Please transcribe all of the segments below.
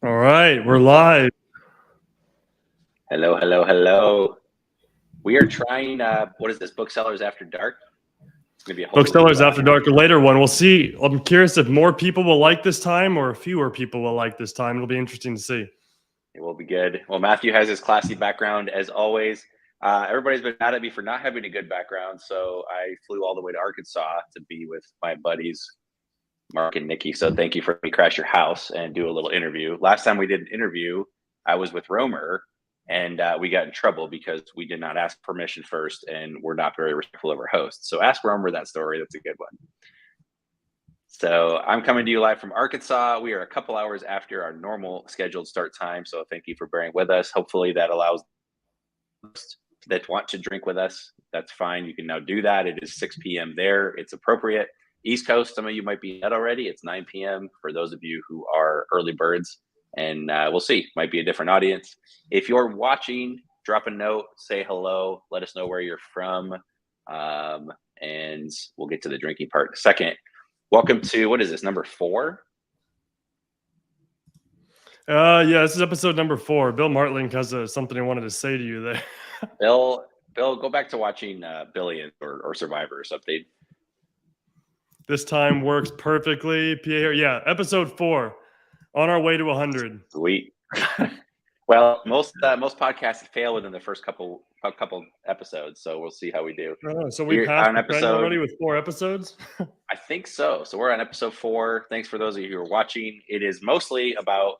All right, we're live. Hello, hello, hello. We are trying, what is this, Booksellers After Dark? It's going to be a whole Booksellers After Dark, a later one. We'll see. I'm curious if more people will like this time or fewer people will like this time. It'll be interesting to see. It will be good. Well, Matthew has his classy background, as always. Everybody's been mad at me for not having a good background, so I flew all the way to Arkansas to be with my buddies, Mark and Nikki. So thank you for letting me crash your house and do a little interview. Last time we did an interview, I was with Romer, and we got in trouble because we did not ask permission first, and we're not very respectful of our hosts. So ask Romer that story. That's a good one. So I'm coming to you live from Arkansas. We are a couple hours after our normal scheduled start time. So thank you for bearing with us. Hopefully that allows those that want to drink with us. That's fine. You can now do that. It is 6 p.m. there. It's appropriate. East Coast, some of you might be out already. It's 9 p.m. for those of you who are early birds. And we'll see. Might be a different audience. If you're watching, drop a note, say hello, let us know where you're from, and we'll get to the drinking part in a second. Welcome to, what is this, number 4? Yeah, this is episode number 4. Bill Martling has something he wanted to say to you there. Bill, go back to watching Billions or Survivor or something. This time works perfectly. Pierre, yeah, episode 4. On our way to 100. Sweet. Well, most podcasts fail within the first couple episodes, so we'll see how we do. Oh, so we passed on episode already with 4 episodes? I think so. So we're on episode 4. Thanks for those of you who are watching. It is mostly about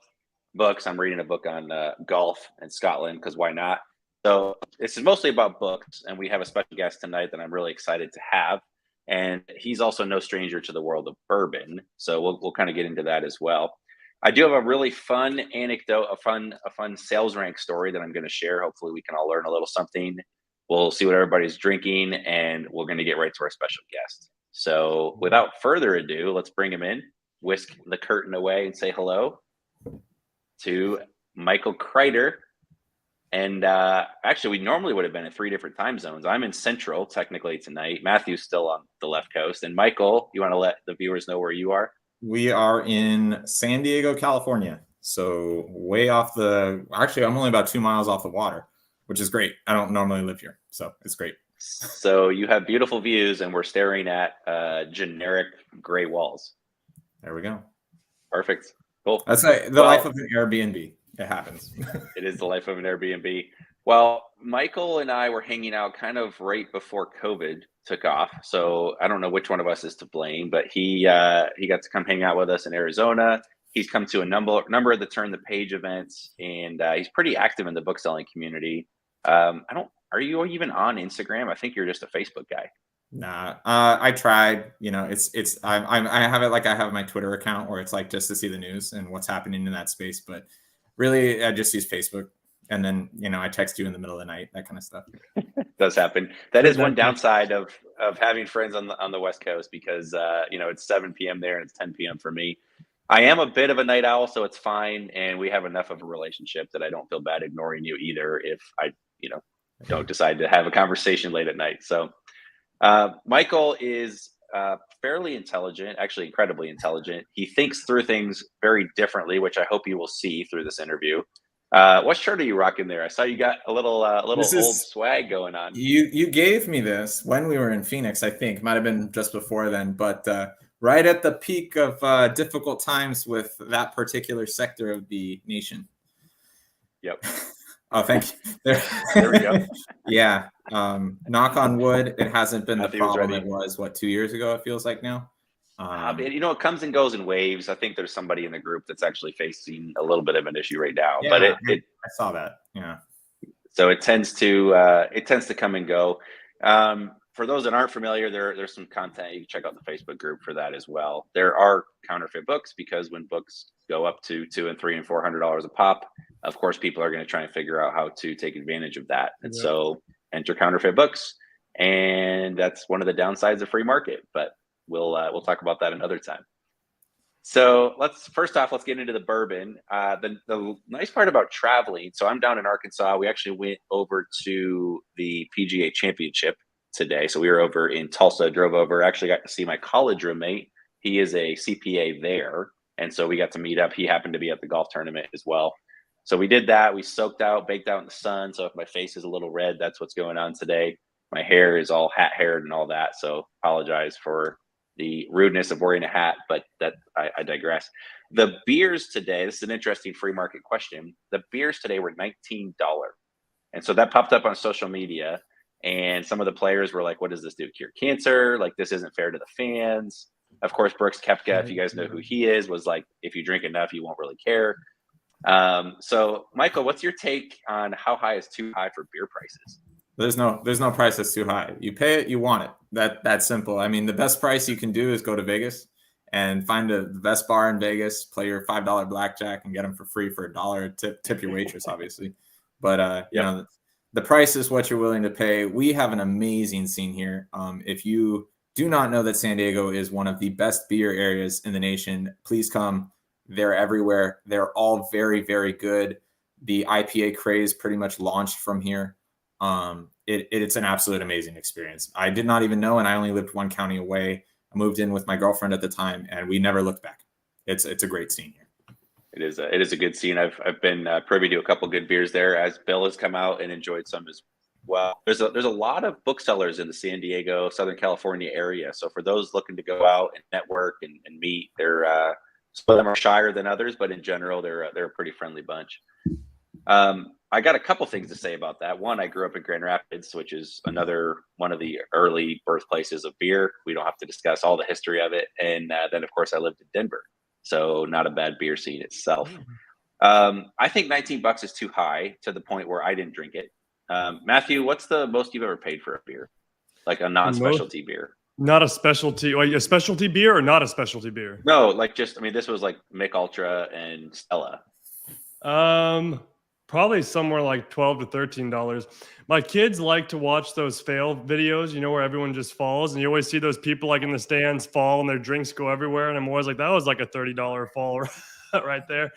books. I'm reading a book on golf in Scotland because why not? So this is mostly about books, and we have a special guest tonight that I'm really excited to have. And he's also no stranger to the world of bourbon, so we'll kind of get into that as well. I do have a really fun anecdote, a fun sales rank story that I'm going to share. Hopefully we can all learn a little something. We'll see what everybody's drinking, and we're going to get right to our special guest. So without further ado, let's bring him in, whisk the curtain away, and say hello to Michael Kreider. And actually, we normally would have been in 3 different time zones. I'm in Central, technically, tonight. Matthew's still on the left coast. And Michael, you want to let the viewers know where you are? We are in San Diego, California. So way off actually, I'm only about 2 miles off the water, which is great. I don't normally live here, so it's great. So you have beautiful views, and we're staring at generic gray walls. There we go. Perfect. Cool. That's the life of an Airbnb. It happens. It is the life of an Airbnb. Well, Michael and I were hanging out kind of right before COVID took off. So I don't know which one of us is to blame, but he got to come hang out with us in Arizona. He's come to a number of the Turn the Page events, and he's pretty active in the book selling community. Are you even on Instagram? I think you're just a Facebook guy. Nah, I tried. I have it like I have my Twitter account where it's like just to see the news and what's happening in that space. But really, I just use Facebook. And then, I text you in the middle of the night, that kind of stuff. Does happen. That is one downside of having friends on the West Coast because, it's 7 p.m. there and it's 10 p.m. for me. I am a bit of a night owl, so it's fine. And we have enough of a relationship that I don't feel bad ignoring you either if I, don't decide to have a conversation late at night. So Michael is fairly intelligent, actually incredibly intelligent. He thinks through things very differently, which I hope you will see through this interview. What shirt are you rocking there? I saw you got a little old swag going on. You gave me this when we were in Phoenix, I think. Might have been just before then, but right at the peak of difficult times with that particular sector of the nation. Yep. Oh, thank you. There we go. Yeah. Knock on wood, it hasn't been Matthew the problem it was, 2years ago, it feels like now. It comes and goes in waves. I think there's somebody in the group that's actually facing a little bit of an issue right now. Yeah, but I saw that. Yeah. So it tends to come and go. For those that aren't familiar, there's some content. You can check out the Facebook group for that as well. There are counterfeit books because when books go up to $200 and $300 and $400 a pop, of course, people are going to try and figure out how to take advantage of that. And so enter counterfeit books. And that's one of the downsides of free market. But we'll talk about that another time. So let's get into the bourbon. The nice part about traveling. So I'm down in Arkansas. We actually went over to the PGA Championship today. So we were over in Tulsa, drove over, actually got to see my college roommate. He is a CPA there. And so we got to meet up. He happened to be at the golf tournament as well. So we did that. We soaked out, baked out in the sun. So if my face is a little red, that's what's going on today. My hair is all hat haired and all that. So apologize for the rudeness of wearing a hat, but that I digress. The beers today, this is an interesting free market question. The beers today were $19. And so that popped up on social media. And some of the players were like, what does this do? Cure cancer? Like, this isn't fair to the fans. Of course, Brooks Koepka, if you guys know who he is, was like, if you drink enough, you won't really care. So, Michael, what's your take on how high is too high for beer prices? There's no price that's too high. You pay it, you want it. That's simple. I mean, the best price you can do is go to Vegas and find the best bar in Vegas, play your $5 blackjack, and get them for free for $1. Tip your waitress, obviously. But you know, the price is what you're willing to pay. We have an amazing scene here. If you do not know that San Diego is one of the best beer areas in the nation, please come. They're everywhere. They're all very, very good. The IPA craze pretty much launched from here. It's an absolute amazing experience. I did not even know, and I only lived one county away. I moved in with my girlfriend at the time, and we never looked back. It's a great scene here. It is a good scene. I've been privy to a couple good beers there, as Bill has come out and enjoyed some as well. There's a lot of booksellers in the San Diego, Southern California area. So for those looking to go out and network and meet, they're some of them are shyer than others, but in general, they're a pretty friendly bunch. I got a couple things to say about that. One, I grew up in Grand Rapids, which is another one of the early birthplaces of beer. We don't have to discuss all the history of it. And then, of course, I lived in Denver, so not a bad beer scene itself. I think $19 is too high, to the point where I didn't drink it. Matthew, what's the most you've ever paid for a beer, like a non-specialty beer? Not a specialty, a specialty beer or not a specialty beer? No, like just, I mean, this was like Mick Ultra and Stella. Probably somewhere like $12 to $13. My kids like to watch those fail videos, you know, where everyone just falls, and you always see those people like in the stands fall and their drinks go everywhere. And I'm always like, that was like a $30 fall right there.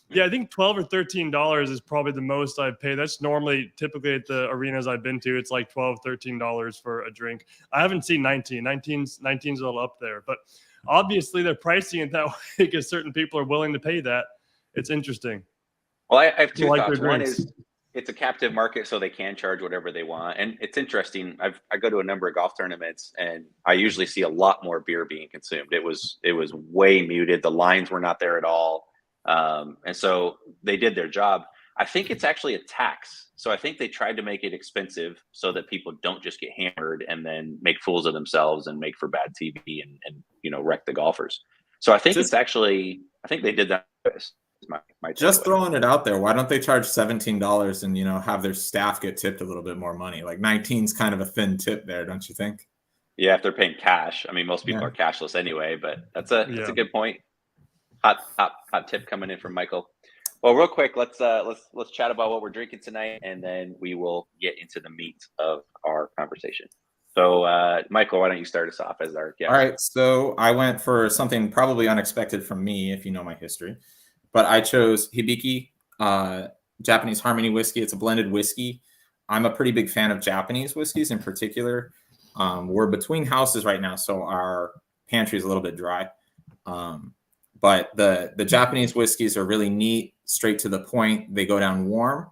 Yeah, I think $12 or $13 is probably the most I've paid. That's typically at the arenas I've been to, it's like $12, $13 for a drink. I haven't seen 19. 19's a little up there, but obviously they're pricing it that way because certain people are willing to pay that. It's interesting. Well, I have two thoughts. One is it's a captive market, so they can charge whatever they want. And it's interesting. I go to a number of golf tournaments, and I usually see a lot more beer being consumed. It was way muted. The lines were not there at all. And so they did their job. I think it's actually a tax. So I think they tried to make it expensive so that people don't just get hammered and then make fools of themselves and make for bad TV and you know, wreck the golfers. So I think I think they did that. My just throwing it out there, why don't they charge $17 and, you know, have their staff get tipped a little bit more money? Like 19's kind of a thin tip there, don't you think? Yeah, if they're paying cash. I mean, most people are cashless anyway, but that's a good point. Hot tip coming in from Michael. Well, real quick, let's chat about what we're drinking tonight, and then we will get into the meat of our conversation. So, Michael, why don't you start us off as our guest? All right. So I went for something probably unexpected from me, if you know my history. But I chose Hibiki, Japanese Harmony whiskey. It's a blended whiskey. I'm a pretty big fan of Japanese whiskeys in particular. We're between houses right now, so our pantry is a little bit dry. But the Japanese whiskeys are really neat, straight to the point. They go down warm,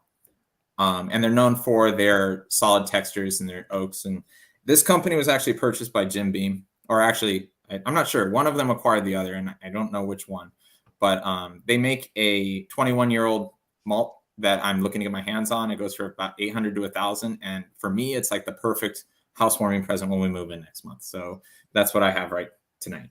and they're known for their solid textures and their oaks. And this company was actually purchased by Jim Beam, or actually, I'm not sure. One of them acquired the other, and I don't know which one. But they make a 21-year-old malt that I'm looking to get my hands on. It goes for about $800 to $1,000. And for me, it's like the perfect housewarming present when we move in next month. So that's what I have right tonight.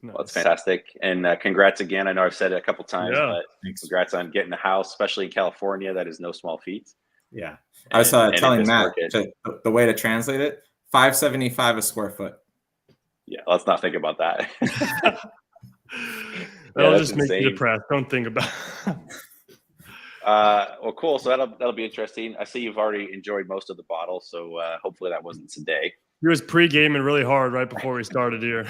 Well, that's fantastic. And congrats again. I know I've said it a couple times, but congrats on getting a house, especially in California. That is no small feat. Yeah. I was telling Matt, the way to translate it, $575 a square foot. Yeah, let's not think about that. That'll just make you depressed. Don't think about it. Well, cool. So that'll be interesting. I see you've already enjoyed most of the bottle, so hopefully that wasn't today. He was pre-gaming really hard right before we started here.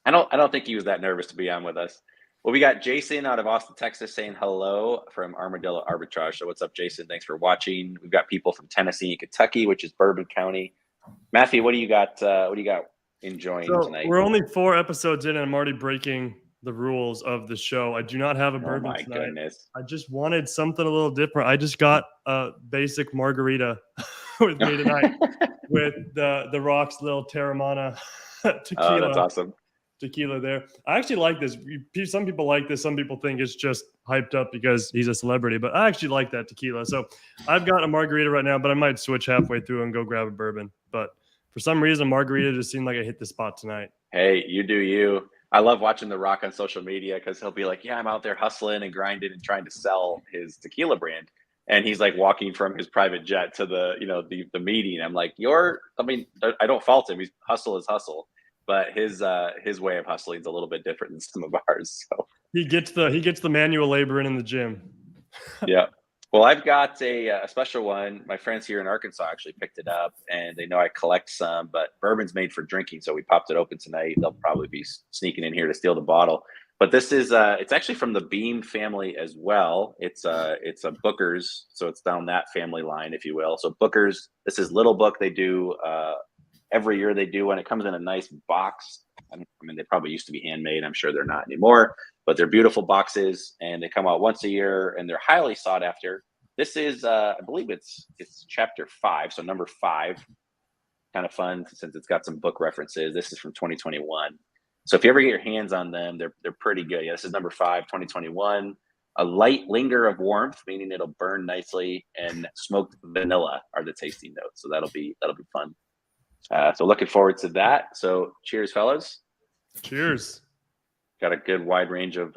I don't think he was that nervous to be on with us. Well, we got Jason out of Austin, Texas saying hello from Armadillo Arbitrage. So what's up, Jason? Thanks for watching. We've got people from Tennessee and Kentucky, which is Bourbon County. Matthew, what do you got enjoying tonight? We're only 4 episodes in, and I'm already breaking the rules of the show. I do not have a Oh bourbon my tonight. goodness. I just wanted something a little different. I just got a basic margarita with me tonight with the Rock's little Terramana Oh, tequila. that's awesome. Tequila there. I actually like this. Some people like this. Some people think it's just hyped up because he's a celebrity, but I actually like that tequila. So I've got a margarita right now, but I might switch halfway through and go grab a bourbon. But for some reason, margarita just seemed like I hit the spot tonight. Hey, you do you. I love watching The Rock on social media because he'll be like, yeah, I'm out there hustling and grinding and trying to sell his tequila brand. And he's like walking from his private jet to the meeting. I'm like, I don't fault him. Hustle is hustle, but his way of hustling is a little bit different than some of ours. So He gets the manual labor in the gym. yeah. Well, I've got a special one. My friends here in Arkansas actually picked it up, and they know I collect some. But bourbon's made for drinking, so we popped it open tonight. They'll probably be sneaking in here to steal the bottle. But this is it's actually from the Beam family as well. It's a Booker's, so it's down that family line, if you will. So Booker's. This is Little Book. They do every year. They do, and it comes in a nice box. I mean, they probably used to be handmade. I'm sure they're not anymore, but they're beautiful boxes, and they come out once a year, and they're highly sought after. This is, I believe it's chapter 5, so number 5. Kind of fun since it's got some book references. This is from 2021. So if you ever get your hands on them, they're pretty good. Yeah, this is number 5, 2021. A light linger of warmth, meaning it'll burn nicely, and smoked vanilla are the tasting notes. So that'll be fun. So looking forward to that. So cheers, fellas. Cheers. Got a good wide range of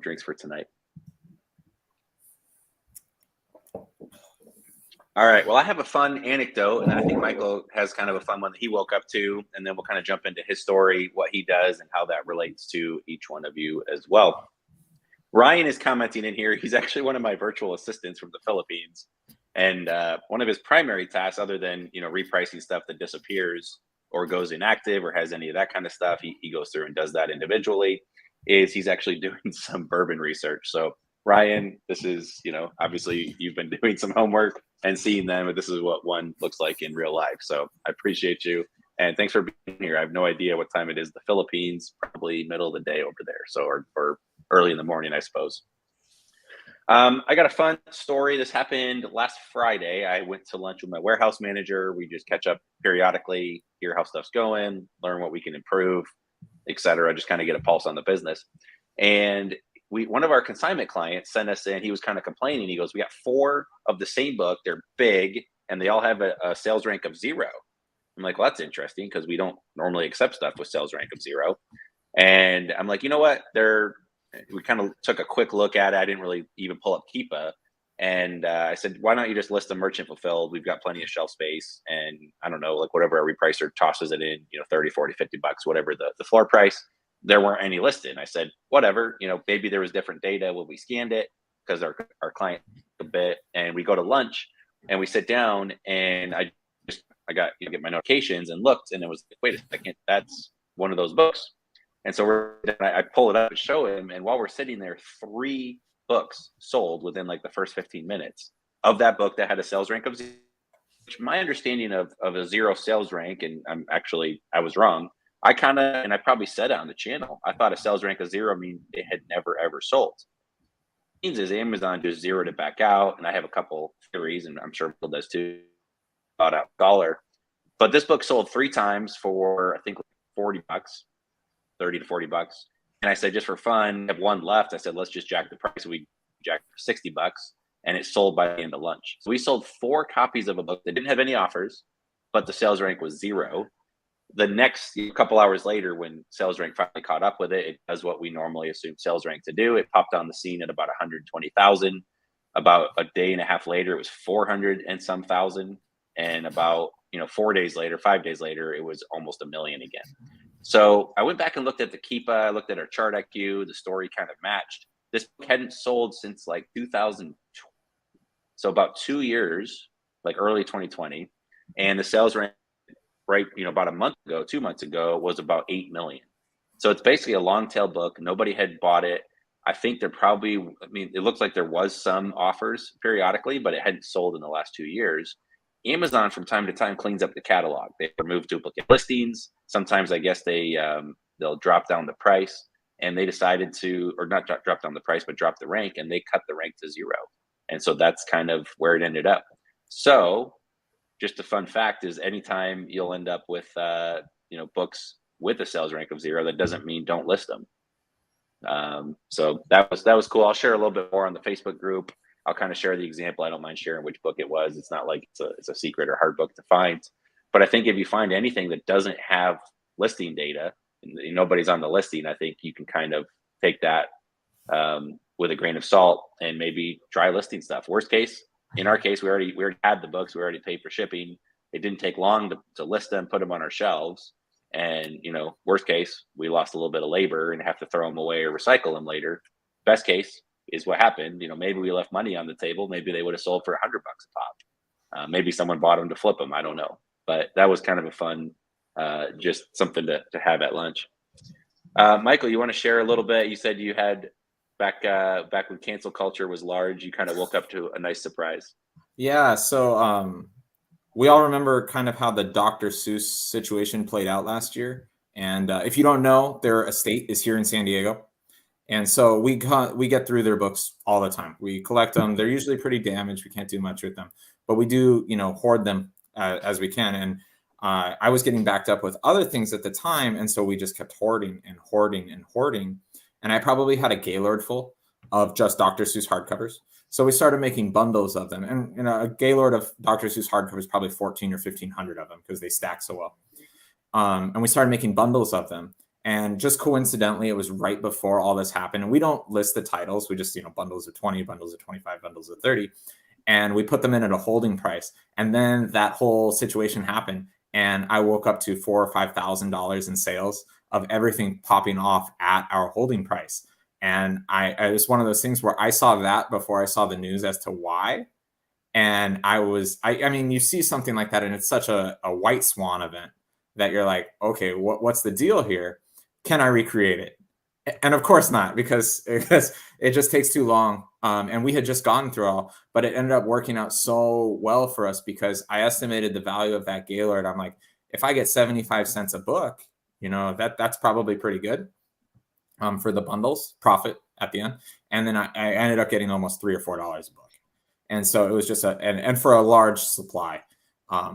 drinks for tonight. All right. Well, I have a fun anecdote, and then I think Michael has kind of a fun one that he woke up to, and then we'll kind of jump into his story, what he does, and how that relates to each one of you as well. Ryan is commenting in here. He's actually one of my virtual assistants from the Philippines. And one of his primary tasks, other than repricing stuff that disappears or goes inactive or has any of that kind of stuff, he goes through and does that individually, is he's actually doing some bourbon research. So Ryan, this is, obviously you've been doing some homework and seeing them, but this is what one looks like in real life. So I appreciate you. And thanks for being here. I have no idea what time it is in the Philippines, probably middle of the day over there. So, or early in the morning, I suppose. I got a fun story. This happened last Friday. I went to lunch with my warehouse manager. We just catch up periodically, hear how stuff's going, learn what we can improve, etc. Just kind of get a pulse on the business. And one of our consignment clients sent us in. He was kind of complaining. He goes, "We got 4 of the same book. They're big, and they all have a sales rank of 0." I'm like, "Well, that's interesting because we don't normally accept stuff with sales rank of 0." And I'm like, you know what? We kind of took a quick look at it. I didn't really even pull up Keepa. And I said, why don't you just list the merchant fulfilled? We've got plenty of shelf space. And I don't know, like whatever our repricer tosses it in, 30, 40, 50 bucks, whatever the floor price, there weren't any listed. And I said, whatever, maybe there was different data when we scanned it because our client a bit. And we go to lunch and we sit down and I got, get my notifications and looked and it was like, wait a second, that's one of those books. And so I pull it up and show him. And while we're sitting there, 3 books sold within like the first 15 minutes of that book that had a sales rank of 0. Which my understanding of a 0 sales rank, and I was wrong. I probably said it on the channel. I thought a sales rank of 0 means it had never, ever sold. What it means is Amazon just zeroed it back out. And I have a couple theories, and I'm sure Bill does too, about a dollar. But this book sold 3 times for, I think, $40. 30 to 40 bucks. And I said, just for fun, I have 1 left. I said, let's just jack the price. We jacked for $60 and it sold by the end of lunch. So we sold 4 copies of a book that didn't have any offers, but the sales rank was 0. The next couple hours later, when sales rank finally caught up with it, it does what we normally assume sales rank to do. It popped on the scene at about 120,000. About a day and a half later, it was 400 and some thousand. And about 5 days later, it was almost 1 million again. So I went back and looked at the Keepa, I looked at our chart IQ, the story kind of matched. This book hadn't sold since like 2020. So about 2 years, like early 2020. And the sales rank, right, about a month ago, 2 months ago, was about 8 million. So it's basically a long tail book. Nobody had bought it. I think it looks like there was some offers periodically, but it hadn't sold in the last 2 years. Amazon from time to time cleans up the catalog. They remove duplicate listings. Sometimes I guess they'll drop down the price. and they decided to, or not drop down the price, but drop the rank, and they cut the rank to 0. And so that's kind of where it ended up. So just a fun fact is anytime you'll end up with, books with a sales rank of 0, that doesn't mean don't list them. So that was cool. I'll share a little bit more on the Facebook group. I'll kind of share the example. I don't mind sharing which book it was. It's not like it's a secret or hard book to find. But I think if you find anything that doesn't have listing data, and nobody's on the listing, I think you can kind of take that with a grain of salt and maybe try listing stuff. Worst case, in our case, we already had the books. We already paid for shipping. It didn't take long to list them, put them on our shelves. And, worst case, we lost a little bit of labor and have to throw them away or recycle them later. Best case is what happened. Maybe we left money on the table. Maybe they would have sold for $100 a pop. Maybe someone bought them to flip them. I don't know. But that was kind of a fun, just something to have at lunch. Michael, you want to share a little bit? You said you had back when cancel culture was large, you kind of woke up to a nice surprise. Yeah. So we all remember kind of how the Dr. Seuss situation played out last year. And if you don't know, their estate is here in San Diego. And so we get through their books all the time. We collect them. They're usually pretty damaged. We can't do much with them, but we do, hoard them as we can. And I was getting backed up with other things at the time. And so we just kept hoarding and hoarding and hoarding. And I probably had a Gaylord full of just Dr. Seuss hardcovers. So we started making bundles of them. And a Gaylord of Dr. Seuss hardcovers, probably 1,400 or 1,500 of them because they stack so well. And we started making bundles of them. And just coincidentally, it was right before all this happened. And we don't list the titles. We just, bundles of 20, bundles of 25, bundles of 30. And we put them in at a holding price. And then that whole situation happened. And I woke up to $4,000 or $5,000 in sales of everything popping off at our holding price. And it was one of those things where I saw that before I saw the news as to why. And I mean, you see something like that, and it's such a white swan event that you're like, okay, what's the deal here? Can I recreate it? And of course not, because it just takes too long. And we had just gone through all, but it ended up working out so well for us because I estimated the value of that Gaylord. I'm like, if I get 75 cents a book, that's probably pretty good for the bundles profit at the end. And then I ended up getting almost $3 or $4 a book. And so it was just and for a large supply,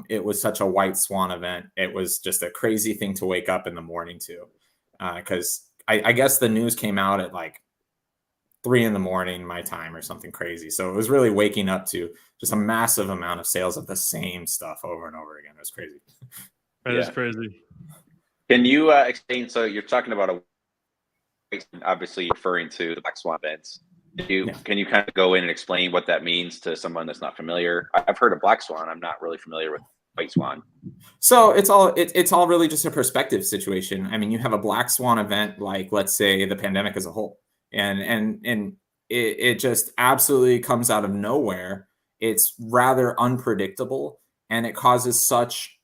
it was such a white swan event. It was just a crazy thing to wake up in the morning to, because I guess the news came out at like 3 a.m. my time or something crazy. So it was really waking up to just a massive amount of sales of the same stuff over and over again. It was crazy. That is crazy. Can you explain? So you're talking about obviously referring to the Black Swan events. Can you kind of go in and explain what that means to someone that's not familiar? I've heard of Black Swan. I'm not really familiar with White Swan. So it's all really just a perspective situation. I mean, you have a Black Swan event, like let's say the pandemic as a whole, and it just absolutely comes out of nowhere. It's rather unpredictable, and it causes such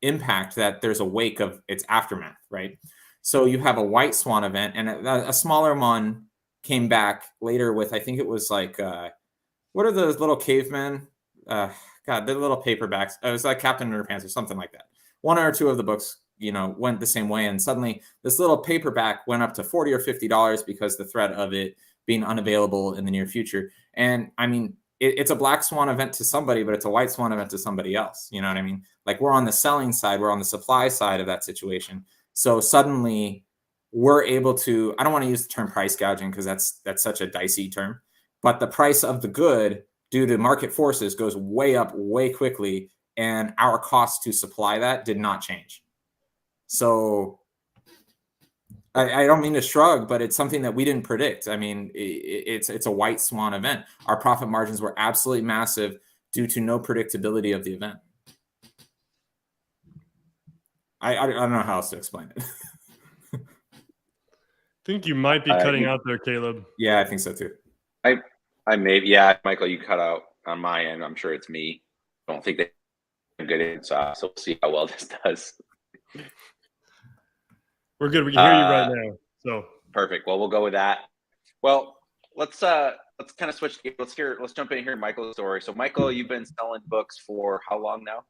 impact that there's a wake of its aftermath, right? So you have a White Swan event, and a smaller one came back later with, I think it was like, what are those little cavemen? God, the little paperbacks. It was like Captain Underpants or something like that. 1 or 2 of the books, went the same way. And suddenly this little paperback went up to $40 or $50 because the threat of it being unavailable in the near future. And I mean, it's a Black Swan event to somebody, but it's a White Swan event to somebody else. You know what I mean? Like we're on the selling side, we're on the supply side of that situation. So suddenly we're able to, I don't want to use the term price gouging because that's such a dicey term, but the price of the good due to market forces goes way up way quickly, and our cost to supply that did not change. So I don't mean to shrug, but it's something that we didn't predict. I mean, it's a White Swan event. Our profit margins were absolutely massive due to no predictability of the event. I don't know how else to explain it. I think you might be cutting out there, Caleb. Yeah, I think so too. I may, yeah, Michael, you cut out on my end. I'm sure it's me. I don't think they have good insight, so we'll see how well this does. We're good. We can hear you right now. So perfect. Well, we'll go with that. Well, let's kind of switch. Let's jump in here, Michael's story. So, Michael, you've been selling books for how long now?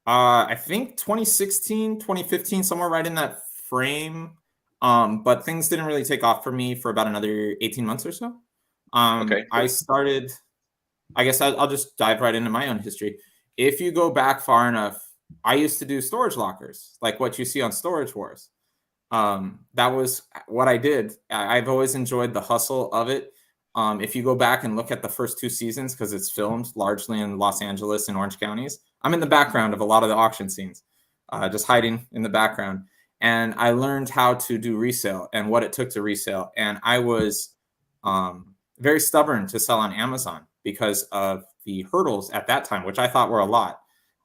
I think 2016, 2015, somewhere right in that frame. But things didn't really take off for me for about another 18 months or so. Okay. I started, I guess I'll just dive right into my own history. If you go back far enough, I used to do storage lockers, like what you see on Storage Wars. That was what I did. I've always enjoyed the hustle of it. If you go back and look at the first 2 seasons, because it's filmed largely in Los Angeles and Orange counties, I'm in the background of a lot of the auction scenes, just hiding in the background. And I learned how to do resale and what it took to resale. And I was very stubborn to sell on Amazon because of the hurdles at that time, which I thought were a lot.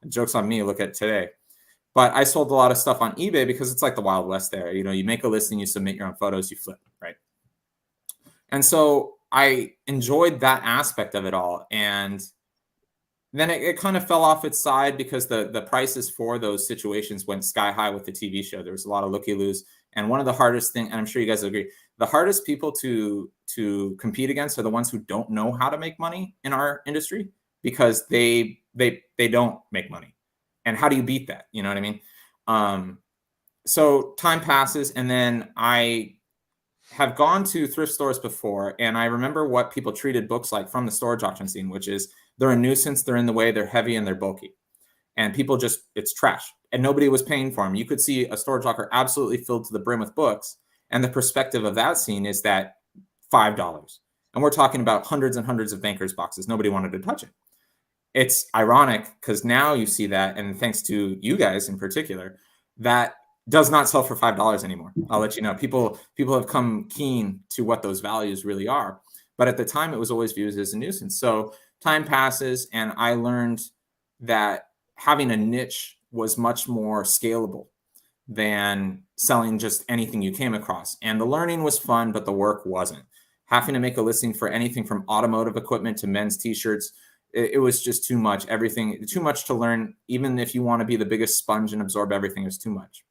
Joke's on me, look at today. But I sold a lot of stuff on eBay because it's like the Wild West there. You know, you make a listing, you submit your own photos, you flip, right? And so I enjoyed that aspect of it all. And then it kind of fell off its side because the prices for those situations went sky high with the TV show. There was a lot of looky-loos. And one of the hardest things, and I'm sure you guys agree, the hardest people to compete against are the ones who don't know how to make money in our industry, because they don't make money. And how do you beat that? You know what I mean? So time passes, and then I have gone to thrift stores before, and I remember what people treated books like from the storage auction scene, which is they're a nuisance, they're in the way, they're heavy, and they're bulky. And people just, it's trash. And nobody was paying for them. You could see a storage locker absolutely filled to the brim with books. And the perspective of that scene is that $5. And we're talking about hundreds and hundreds of bankers' boxes. Nobody wanted to touch it. It's ironic because now you see that, and thanks to you guys in particular, that does not sell for $5 anymore. I'll let you know. People have come keen to what those values really are. But at the time, it was always viewed as a nuisance. So time passes, and I learned that having a niche was much more scalable than selling just anything you came across. And the learning was fun, but the work wasn't. Having to make a listing for anything from automotive equipment to men's t-shirts, it was just too much. Everything, too much to learn. Even if you want to be the biggest sponge and absorb everything, is too much.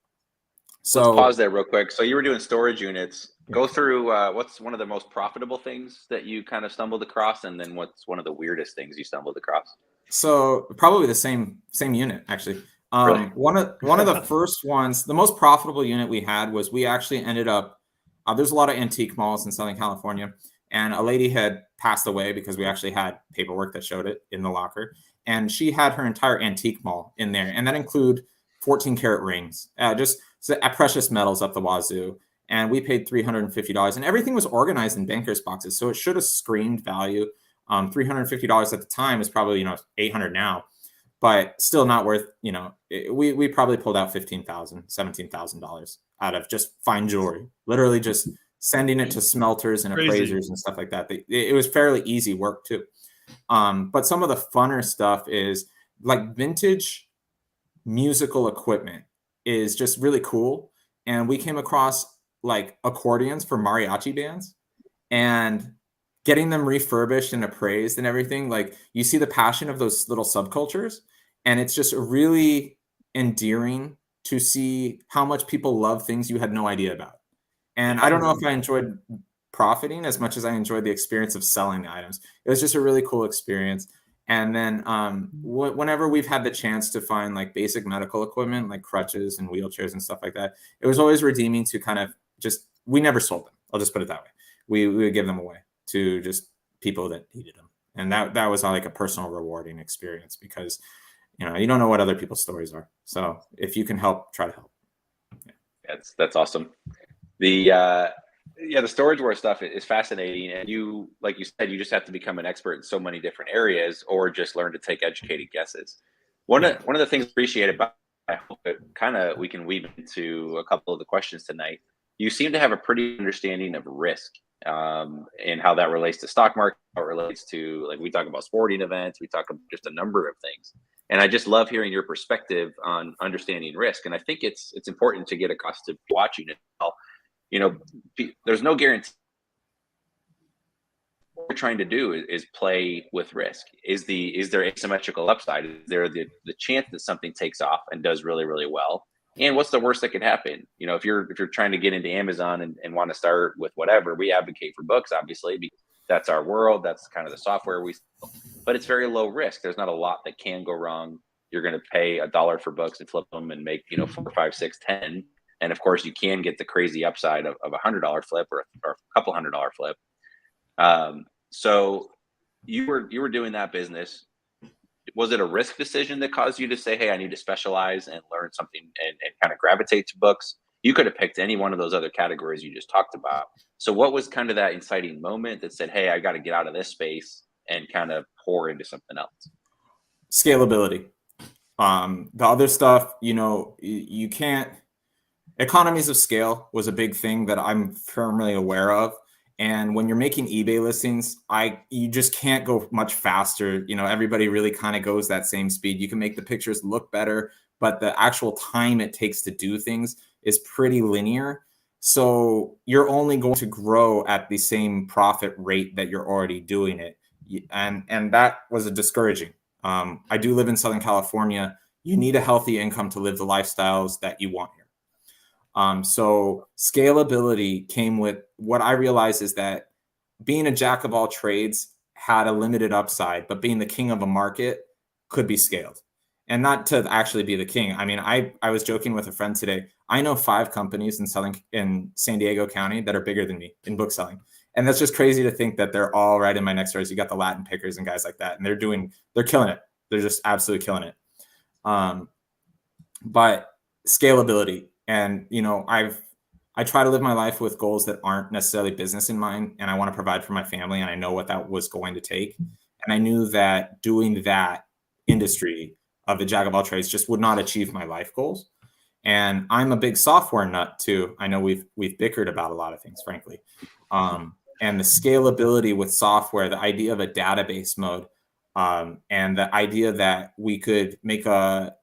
So let's pause there real quick. So you were doing storage units. Go through what's one of the most profitable things that you kind of stumbled across, and then what's one of the weirdest things you stumbled across? So probably the same unit, actually. Really? One of the first ones, the most profitable unit we had was we actually ended up. There's a lot of antique malls in Southern California, and a lady had passed away because we actually had paperwork that showed it in the locker, and she had her entire antique mall in there, and that include 14 karat rings, just precious metals up the wazoo. And we paid $350, and everything was organized in bankers' boxes, so it should have screamed value. $350 at the time is probably, $800 now, but still not worth, we probably pulled out $15,000, $17,000 out of just fine jewelry, literally just sending it to smelters and appraisers and stuff like that. It was fairly easy work too. But some of the funner stuff is like vintage musical equipment is just really cool. And we came across like accordions for mariachi bands, and getting them refurbished and appraised and everything. Like, you see the passion of those little subcultures, and it's just really endearing to see how much people love things you had no idea about. And I don't know if I enjoyed profiting as much as I enjoyed the experience of selling the items. It was just a really cool experience. And then whenever we've had the chance to find like basic medical equipment, like crutches and wheelchairs and stuff like that, it was always redeeming to kind of we never sold them. I'll just put it that way. We would give them away to just people that needed them. And that was like a personal rewarding experience, because, you don't know what other people's stories are. So if you can help, try to help. Yeah. That's awesome. The storage war stuff is fascinating. And you, like you said, you just have to become an expert in so many different areas, or just learn to take educated guesses. One of the things appreciated about, I hope we can weave into a couple of the questions tonight. You seem to have a pretty understanding of risk, and how that relates to stock market, how it relates to, like, we talk about sporting events, we talk about just a number of things. And I just love hearing your perspective on understanding risk. And I think it's important to get accustomed to watching it all. There's no guarantee. What we're trying to do is play with risk. Is there asymmetrical upside? Is there the chance that something takes off and does really, really well? And what's the worst that could happen? If you're trying to get into Amazon and want to start with whatever, we advocate for books, obviously, because that's our world. That's kind of the software we sell. But it's very low risk. There's not a lot that can go wrong. You're going to pay $1 for books and flip them and make, 4, 5, 6, 10. And of course, you can get the crazy upside of $100 flip or a couple $100 flip. So you were doing that business. Was it a risk decision that caused you to say, hey, I need to specialize and learn something and kind of gravitate to books? You could have picked any one of those other categories you just talked about. So what was kind of that inciting moment that said, hey, I got to get out of this space and kind of pour into something else? Scalability. The other stuff, you can't. Economies of scale was a big thing that I'm firmly aware of. And when you're making eBay listings, you just can't go much faster. Everybody really kind of goes that same speed. You can make the pictures look better, but the actual time it takes to do things is pretty linear. So you're only going to grow at the same profit rate that you're already doing it. And that was discouraging. I do live in Southern California. You need a healthy income to live the lifestyles that you want here. So scalability came with what I realized is that being a jack of all trades had a limited upside, but being the king of a market could be scaled. And not to actually be the king. I mean, I was joking with a friend today. I know 5 companies in San Diego County that are bigger than me in book selling. And that's just crazy to think that they're all right in my next doors. You got the Latin pickers and guys like that. And they're killing it. They're just absolutely killing it. But scalability. And, I try to live my life with goals that aren't necessarily business in mind. And I want to provide for my family. And I know what that was going to take. And I knew that doing that industry of the jack of all trades just would not achieve my life goals. And I'm a big software nut too. I know we've bickered about a lot of things, frankly. And the scalability with software, the idea of a database mode, and the idea that we could make a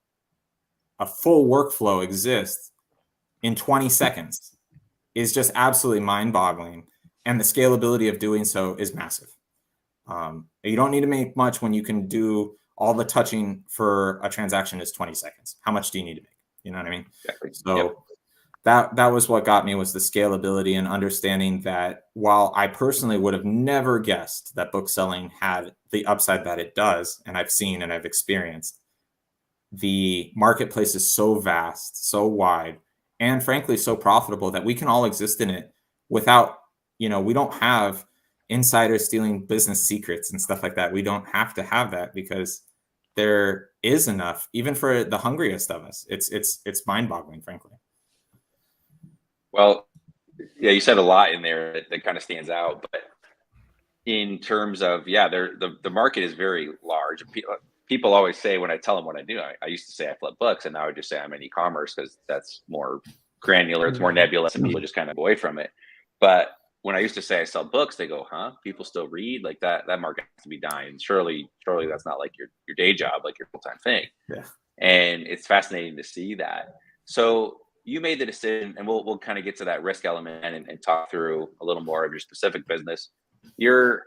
full workflow exist in 20 seconds is just absolutely mind-boggling. And the scalability of doing so is massive. You don't need to make much when you can do all the touching for a transaction is 20 seconds. How much do you need to make? You know what I mean? Exactly. So that was what got me, was the scalability and understanding that while I personally would have never guessed that book selling had the upside that it does, and I've seen and I've experienced, the marketplace is so vast, so wide, and frankly, so profitable that we can all exist in it without, we don't have insiders stealing business secrets and stuff like that. We don't have to have that because there is enough, even for the hungriest of us. It's mind-boggling, frankly. Well, yeah, you said a lot in there that kind of stands out, but in terms of, the market is very large. People always say, when I tell them what I do, I used to say I flip books, and now I just say I'm in e-commerce because that's more granular, it's more nebulous, and people just kind of go away from it. But when I used to say I sell books, they go, huh? People still read? Like that market has to be dying. Surely that's not like your day job, like your full-time thing. Yeah. And it's fascinating to see that. So you made the decision, and we'll kind of get to that risk element and talk through a little more of your specific business. You're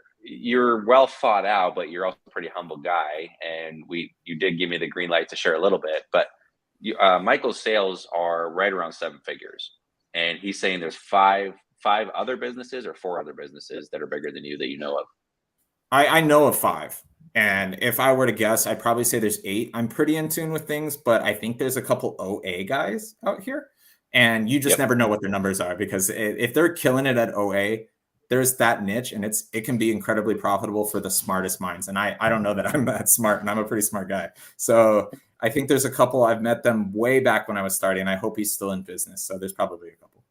well thought out, but you're also a pretty humble guy. And you did give me the green light to share a little bit, but Michael's sales are right around 7 figures. And he's saying there's five other businesses or 4 other businesses that are bigger than you that you know of. I know of 5. And if I were to guess, I'd probably say there's 8. I'm pretty in tune with things, but I think there's a couple OA guys out here. And you just never know what their numbers are, because if they're killing it at OA, there's that niche, and it can be incredibly profitable for the smartest minds. And I don't know that I'm that smart, and I'm a pretty smart guy. So I think there's a couple. I've met them way back when I was starting. I hope he's still in business. So there's probably a couple.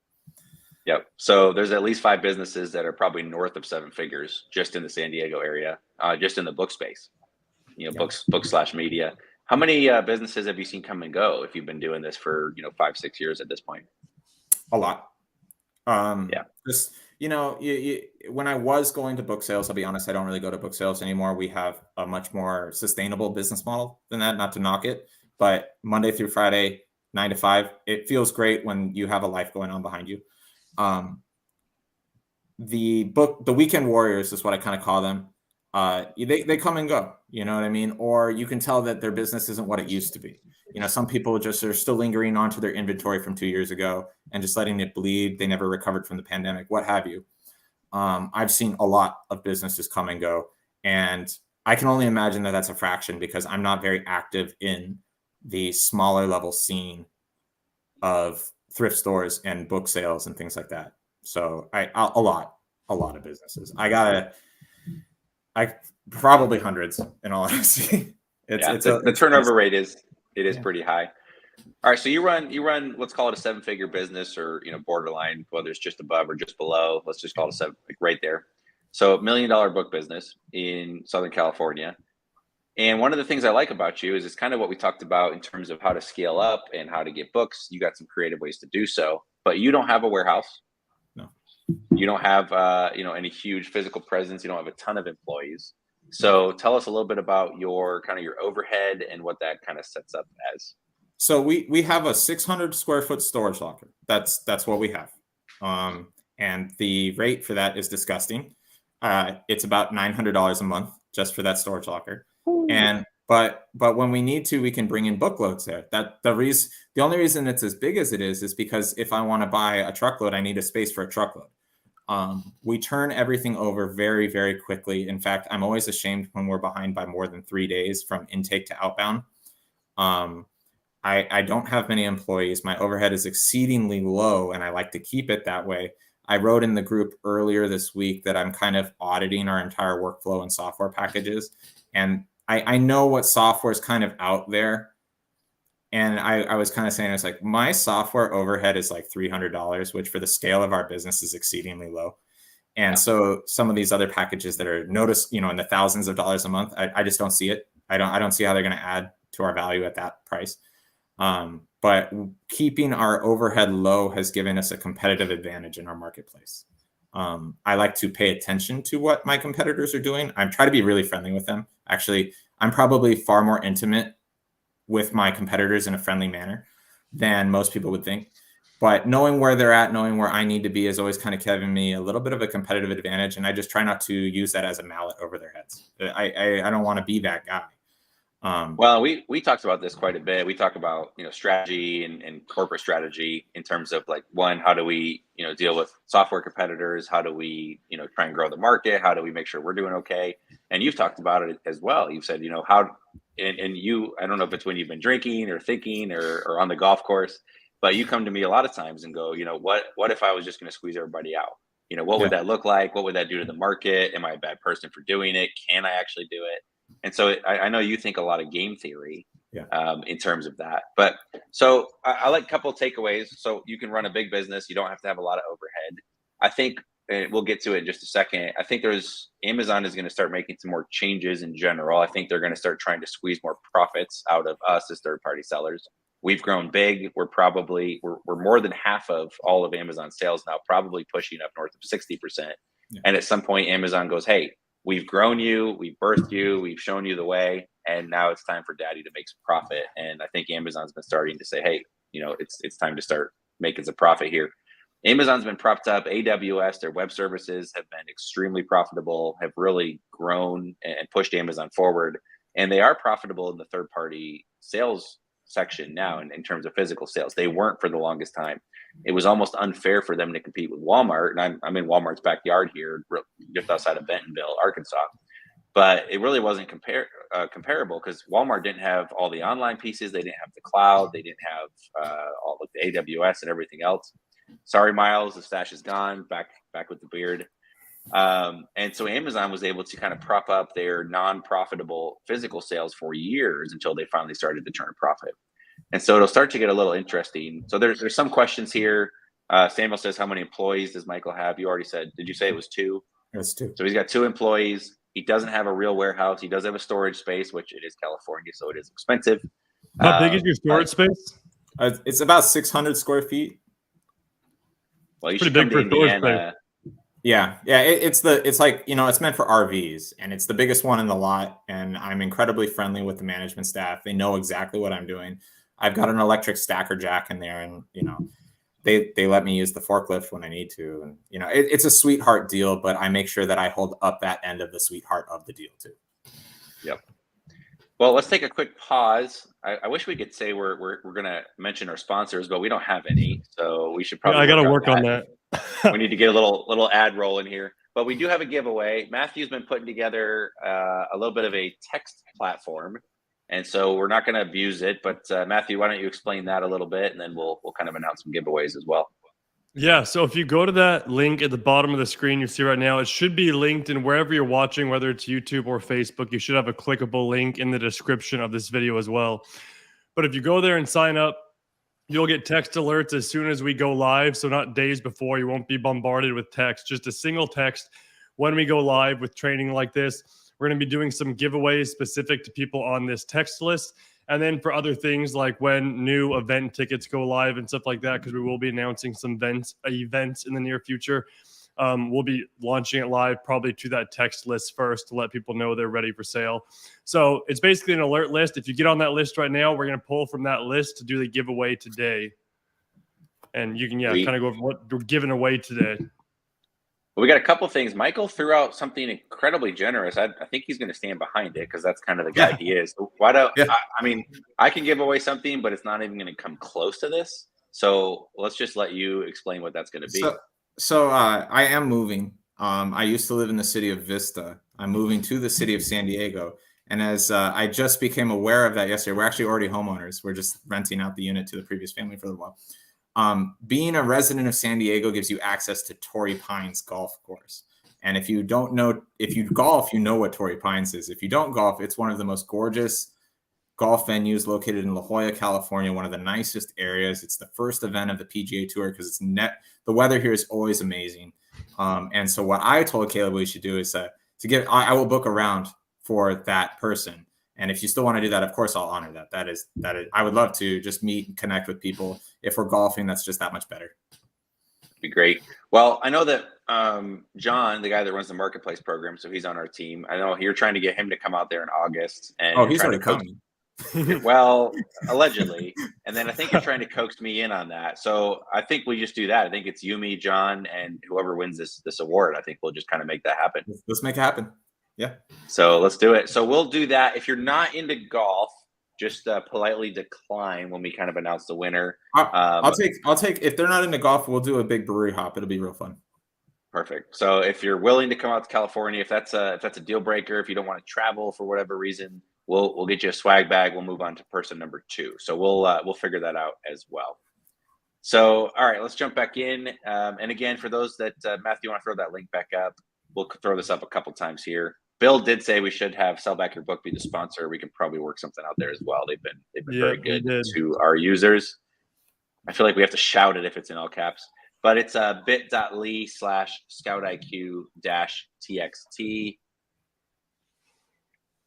Yep. So there's at least 5 businesses that are probably north of 7 figures just in the San Diego area, just in the book space, books/media. How many businesses have you seen come and go if you've been doing this for, 5-6 years at this point? A lot. Just, when I was going to book sales, I'll be honest, I don't really go to book sales anymore. We have a much more sustainable business model than that, not to knock it, but Monday through Friday, 9 to 5, it feels great when you have a life going on behind you. The weekend warriors is what I kind of call them. They come and go, you know what I mean? Or you can tell that their business isn't what it used to be. Some people just are still lingering onto their inventory from 2 years ago and just letting it bleed. They never recovered from the pandemic, what have you. I've seen a lot of businesses come and go, and I can only imagine that that's a fraction, because I'm not very active in the smaller level scene of thrift stores and book sales and things like that. So a lot of businesses. I probably hundreds in all honesty. The turnover rate is pretty high. All right, so you run let's call it a 7-figure business, or borderline, whether it's just above or just below. Let's just call it a 7, like right there. So $1 million book business in Southern California. And one of the things I like about you is it's kind of what we talked about in terms of how to scale up and how to get books. You got some creative ways to do so, but you don't have a warehouse. No. You don't have any huge physical presence. You don't have a ton of employees. So tell us a little bit about your overhead and what that kind of sets up as. So we have a 600 square foot storage locker. That's what we have. And the rate for that is disgusting. It's about $900 a month just for that storage locker. And but when we need to, we can bring in bookloads there. The only reason it's as big as it is because if I want to buy a truckload, I need a space for a truckload. We turn everything over very, very quickly. In fact, I'm always ashamed when we're behind by more than 3 days from intake to outbound. I don't have many employees. My overhead is exceedingly low, and I like to keep it that way. I wrote in the group earlier this week that I'm kind of auditing our entire workflow and software packages. And I know what software is kind of out there. And I was kind of saying, it's like my software overhead is like $300, which for the scale of our business is exceedingly low. And so some of these other packages that are noticed, in the thousands of dollars a month, I just don't see it. I don't see how they're going to add to our value at that price. But keeping our overhead low has given us a competitive advantage in our marketplace. I like to pay attention to what my competitors are doing. I try to be really friendly with them. Actually, I'm probably far more intimate with my competitors in a friendly manner than most people would think. But knowing where they're at, knowing where I need to be is always kind of giving me a little bit of a competitive advantage. And I just try not to use that as a mallet over their heads. I don't want to be that guy. Well, we talked about this quite a bit. We talk about, strategy and corporate strategy in terms of like, one, how do we, deal with software competitors? How do we, try and grow the market? How do we make sure we're doing okay? And you've talked about it as well. You've said, how, and you, I don't know if it's when you've been drinking or thinking or on the golf course, but you come to me a lot of times and go, what if I was just going to squeeze everybody out? What would that look like? What would that do to the market? Am I a bad person for doing it? Can I actually do it? And so I know you think a lot of game theory in terms of that. But so I like a couple of takeaways. So you can run a big business. You don't have to have a lot of overhead. I think, and we'll get to it in just a second, I think Amazon is going to start making some more changes in general. I think they're going to start trying to squeeze more profits out of us as third-party sellers. We've grown big. We're more than half of all of Amazon's sales now, probably pushing up north of 60%. Yeah. And at some point, Amazon goes, hey, we've grown you, we've birthed you, we've shown you the way, and now it's time for daddy to make some profit. And I think Amazon's been starting to say, hey, it's time to start making some profit here. Amazon's been propped up. AWS, their web services, have been extremely profitable, have really grown and pushed Amazon forward. And they are profitable in the third-party sales section now in terms of physical sales. They weren't for the longest time. It was almost unfair for them to compete with Walmart. And I'm in Walmart's backyard here, just outside of Bentonville, Arkansas. But it really wasn't comparable because Walmart didn't have all the online pieces. They didn't have the cloud. They didn't have all of the AWS and everything else. Sorry, Miles, the stash is gone. Back with the beard. And so Amazon was able to kind of prop up their non-profitable physical sales for years until they finally started to turn a profit. And so it'll start to get a little interesting. So there's some questions here. Samuel says, how many employees does Michael have? You already said, did you say it was 2? It was 2. So he's got 2 employees. He doesn't have a real warehouse. He does have a storage space, which it is California, so it is expensive. How big is your storage space? It's about 600 square feet. Well, you pretty should big for storage space. Yeah. It's like, it's meant for RVs, and it's the biggest one in the lot. And I'm incredibly friendly with the management staff. They know exactly what I'm doing. I've got an electric stacker jack in there, and, they let me use the forklift when I need to. And, it's a sweetheart deal, but I make sure that I hold up that end of the sweetheart of the deal too. Yep. Well, let's take a quick pause. I wish we could say we're going to mention our sponsors, but we don't have any. So we should probably. I got to work on that. We need to get a little ad roll in here, but we do have a giveaway. Matthew's been putting together a little bit of a text platform And so we're not going to abuse it. But Matthew, why don't you explain that a little bit, and then we'll kind of announce some giveaways as well. Yeah, so if you go to that link at the bottom of the screen you see right now, it should be linked in wherever you're watching, whether it's YouTube or Facebook. You should have a clickable link in the description of this video as well. But if you go there and sign up, you'll get text alerts as soon as we go live. So not days before, you won't be bombarded with text, just a single text when we go live with training like this. We're going to be doing some giveaways specific to people on this text list. And then for other things like when new event tickets go live and stuff like that, because we will be announcing some events in the near future. We'll be launching it live probably to that text list first to let people know they're ready for sale. So it's basically an alert list. If you get on that list right now, we're going to pull from that list to do the giveaway today. And you can, kind of go over what we're giving away today. Well, we got a couple things. Michael threw out something incredibly generous. I think he's going to stand behind it because that's kind of the guy he is. So why don't I mean, I can give away something, but it's not even going to come close to this. So let's just let you explain what that's going to be. So I am moving. I used to live in the city of Vista. I'm moving to the city of San Diego. And as I just became aware of that yesterday, we're actually already homeowners. We're just renting out the unit to the previous family for a little while. Being a resident of San Diego gives you access to Torrey Pines Golf Course. And if you don't know, if you golf, you know what Torrey Pines is. If you don't golf, it's one of the most gorgeous golf venues located in La Jolla, California, one of the nicest areas. It's the first event of the PGA Tour because the weather here is always amazing. And so what I told Caleb we should do is I will book a round for that person. And if you still want to do that, of course, I'll honor that. That is, I would love to just meet and connect with people. If we're golfing, that's just that much better. Be great. Well, I know that John, the guy that runs the marketplace program, so he's on our team. I know you're trying to get him to come out there in August. And he's already coming. Well, allegedly. And then I think you're trying to coax me in on that. So I think we just do that. I think it's you, me, John, and whoever wins this award. I think we'll just kind of make that happen. Let's make it happen. Yeah. So let's do it. So we'll do that. If you're not into golf, just politely decline when we kind of announce the winner. I'll take, if they're not into golf, we'll do a big brewery hop. It'll be real fun. Perfect. So if you're willing to come out to California, if that's a deal breaker, if you don't want to travel for whatever reason, we'll get you a swag bag. We'll move on to person number 2. So we'll figure that out as well. So, all right, let's jump back in. And again, for those that, Matthew, you want to throw that link back up? We'll throw this up a couple times here. Bill did say we should have Sell Back Your Book be the sponsor. We can probably work something out there as well. They've been very good to our users. I feel like we have to shout it if it's in all caps, but it's bit.ly/ScoutIQ-TXT.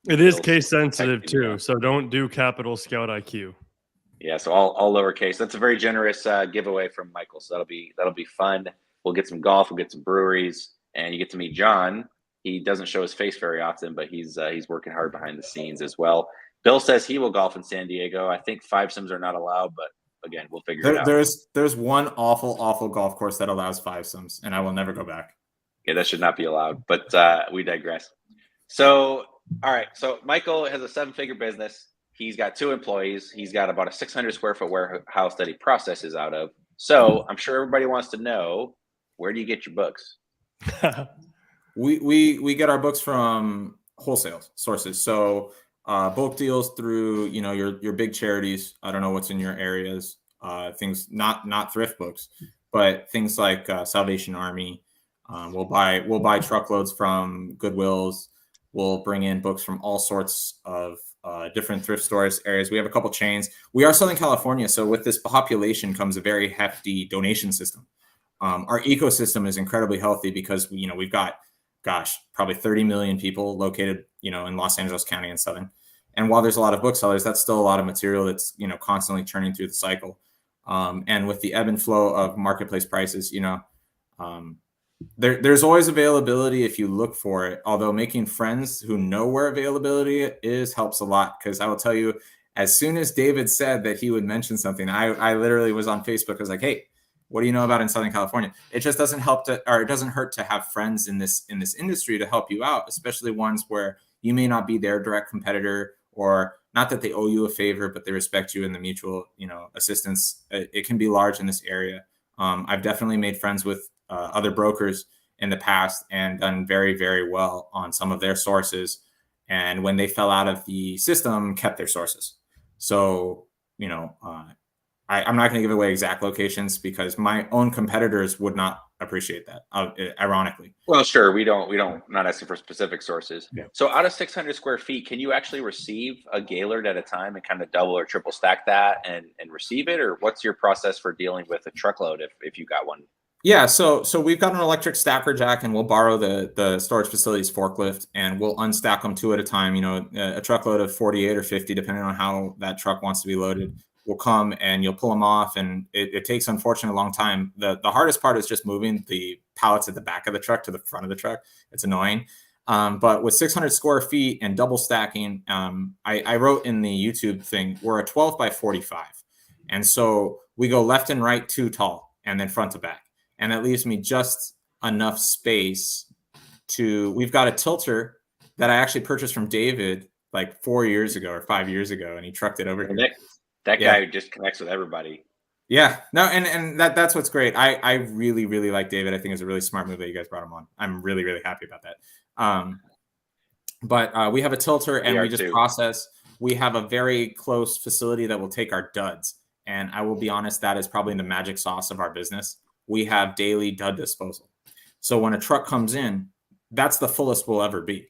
It is case sensitive too, so don't do capital Scout IQ. Yeah, so all lowercase. That's a very generous giveaway from Michael. So that'll be fun. We'll get some golf, we'll get some breweries, and you get to meet John. He doesn't show his face very often, but he's working hard behind the scenes as well. Bill says he will golf in San Diego. I think 5-somes are not allowed, but again, we'll figure it out. There's one awful golf course that allows 5-somes, and I will never go back. Yeah, that should not be allowed, but we digress. So, all right. So Michael has a 7-figure business. He's got 2 employees. He's got about a 600 square foot warehouse that he processes out of. So I'm sure everybody wants to know, where do you get your books? We get our books from wholesale sources. So bulk deals through, your big charities. I don't know what's in your areas. Things not thrift books, but things like Salvation Army. We'll buy truckloads from Goodwills. We'll bring in books from all sorts of different thrift stores areas. We have a couple chains. We are Southern California, so with this population comes a very hefty donation system. Our ecosystem is incredibly healthy because we've got, probably 30 million people located, in Los Angeles County and Southern. And while there's a lot of booksellers, that's still a lot of material that's, constantly churning through the cycle. And with the ebb and flow of marketplace prices, there's always availability if you look for it. Although making friends who know where availability is helps a lot. Because I will tell you, as soon as David said that he would mention something, I literally was on Facebook. I was like, hey, what do you know about in Southern California? It just doesn't it doesn't hurt to have friends in this industry to help you out, especially ones where you may not be their direct competitor, or not that they owe you a favor, but they respect you in the mutual, assistance. It can be large in this area. I've definitely made friends with other brokers in the past and done very, very well on some of their sources. and when they fell out of the system, kept their sources. So, you know, I'm not going to give away exact locations because my own competitors would not appreciate that, ironically. Well, sure. We don't, not asking for specific sources. Yeah. So out of 600 square feet, can you actually receive a Gaylord at a time and kind of double or triple stack that and receive it? Or what's your process for dealing with a truckload if you got one? Yeah, so we've got an electric stacker jack, and we'll borrow the storage facility's forklift, and we'll unstack them 2 at a time. You know, a truckload of 48 or 50, depending on how that truck wants to be loaded, will come, and you'll pull them off, and it takes, unfortunately, a long time. The hardest part is just moving the pallets at the back of the truck to the front of the truck. It's annoying. But with 600 square feet and double stacking, I wrote in the YouTube thing, we're a 12 by 45. And so we go left and right 2 tall, and then front to back. And that leaves me just enough space we've got a tilter that I actually purchased from David like 4 years ago or 5 years ago, and he trucked it over here. That guy just connects with everybody. Yeah, no, and that's what's great. I really, really like David. I think it's a really smart move that you guys brought him on. I'm really, really happy about that. But we have a tilter, and we just process. We have a very close facility that will take our duds. And I will be honest, that is probably the magic sauce of our business. We have daily dud disposal. So when a truck comes in, that's the fullest we'll ever be.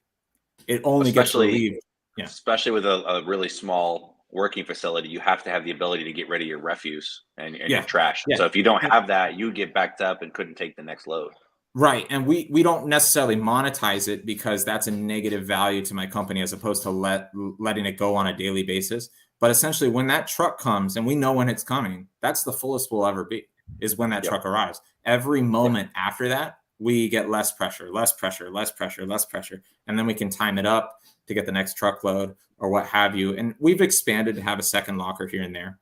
It only gets relieved. Yeah. Especially with a really small working facility, you have to have the ability to get rid of your refuse and your trash. Yeah. So if you don't have that, you get backed up and couldn't take the next load. Right. And we don't necessarily monetize it because that's a negative value to my company as opposed to letting it go on a daily basis. But essentially, when that truck comes and we know when it's coming, that's the fullest we'll ever be, is when that truck arrives. Every moment after that, we get less pressure. And then we can time it up to get the next truckload or what have you. And we've expanded to have a second locker here and there.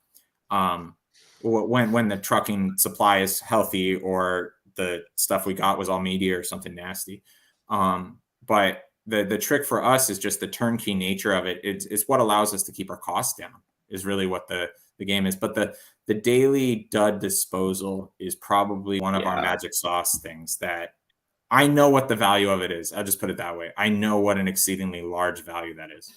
When the trucking supply is healthy or the stuff we got was all media or something nasty. But the trick for us is just the turnkey nature of it. It's what allows us to keep our costs down is really what the game is. But the daily dud disposal is probably one of our magic sauce things that I know what the value of it is. I'll just put it that way. I know what an exceedingly large value that is.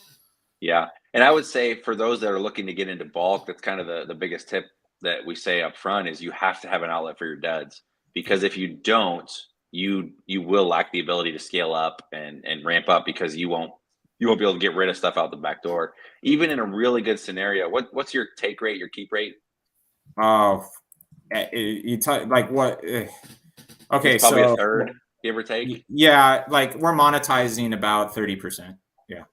Yeah. And I would say for those that are looking to get into bulk, that's kind of the biggest tip that we say up front is you have to have an outlet for your duds. Because if you don't, you will lack the ability to scale up and ramp up because you won't be able to get rid of stuff out the back door. Even in a really good scenario, what's your take rate, your keep rate? Oh, you like what? Okay, it's probably a third, give or take. Yeah, like we're monetizing about 30%. Yeah,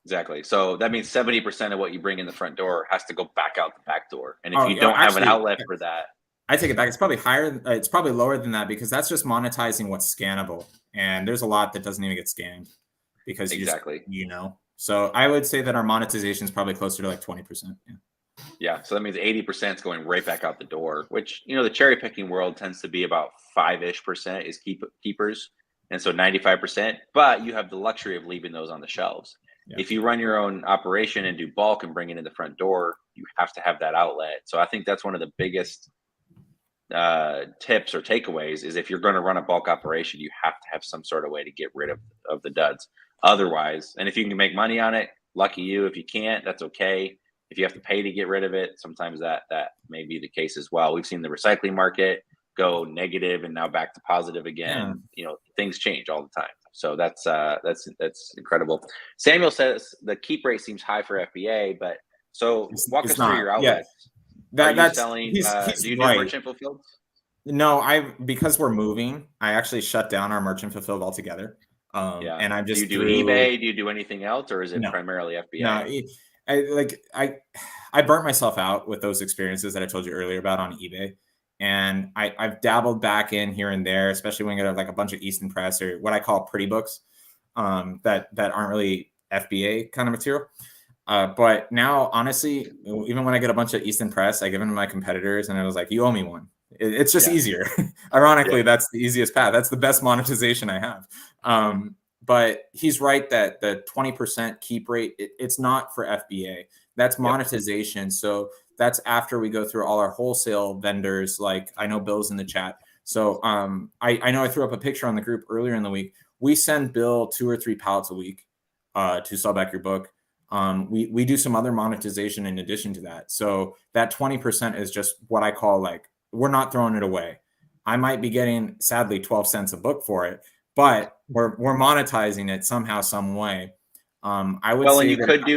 exactly. So that means 70% of what you bring in the front door has to go back out the back door. And if you don't have an outlet for that, I take it back. It's probably higher. It's probably lower than that because that's just monetizing what's scannable. And there's a lot that doesn't even get scanned because So I would say that our monetization is probably closer to like 20%. Yeah. So that means 80% is going right back out the door, which, the cherry picking world tends to be about 5-ish% is keepers. And so 95%, but you have the luxury of leaving those on the shelves. Yeah. If you run your own operation and do bulk and bring it in the front door, you have to have that outlet. So I think that's one of the biggest tips or takeaways is if you're going to run a bulk operation, you have to have some sort of way to get rid of the duds. Otherwise, and if you can make money on it, lucky you. If you can't, that's okay. If you have to pay to get rid of it, sometimes that may be the case as well. We've seen the recycling market go negative and now back to positive again. Yeah. Things change all the time. So that's incredible. Samuel says the keep rate seems high for FBA, but so walk us through your outlets. Yeah. That's selling. Do you do merchant fulfilled? No, because we're moving, I actually shut down our merchant fulfilled altogether. And I'm just. Do you do eBay? Do you do anything else, or is it primarily FBA? No, I burnt myself out with those experiences that I told you earlier about on eBay, and I've dabbled back in here and there, especially when you get like a bunch of Easton Press or what I call pretty books, that aren't really FBA kind of material. But now, honestly, even when I get a bunch of Easton Press, I give them to my competitors, and I was like, "You owe me one." It's just easier. Ironically, that's the easiest path. That's the best monetization I have. But he's right that the 20% keep rate, it's not for FBA. That's monetization. So that's after we go through all our wholesale vendors. Like I know Bill's in the chat. So I know I threw up a picture on the group earlier in the week. We send Bill 2 or 3 pallets a week. to sell back your book. We do some other monetization in addition to that. So that 20% is just what I call like, we're not throwing it away. I might be getting, sadly, 12 cents a book for it, but we're monetizing it somehow, some way. I would say and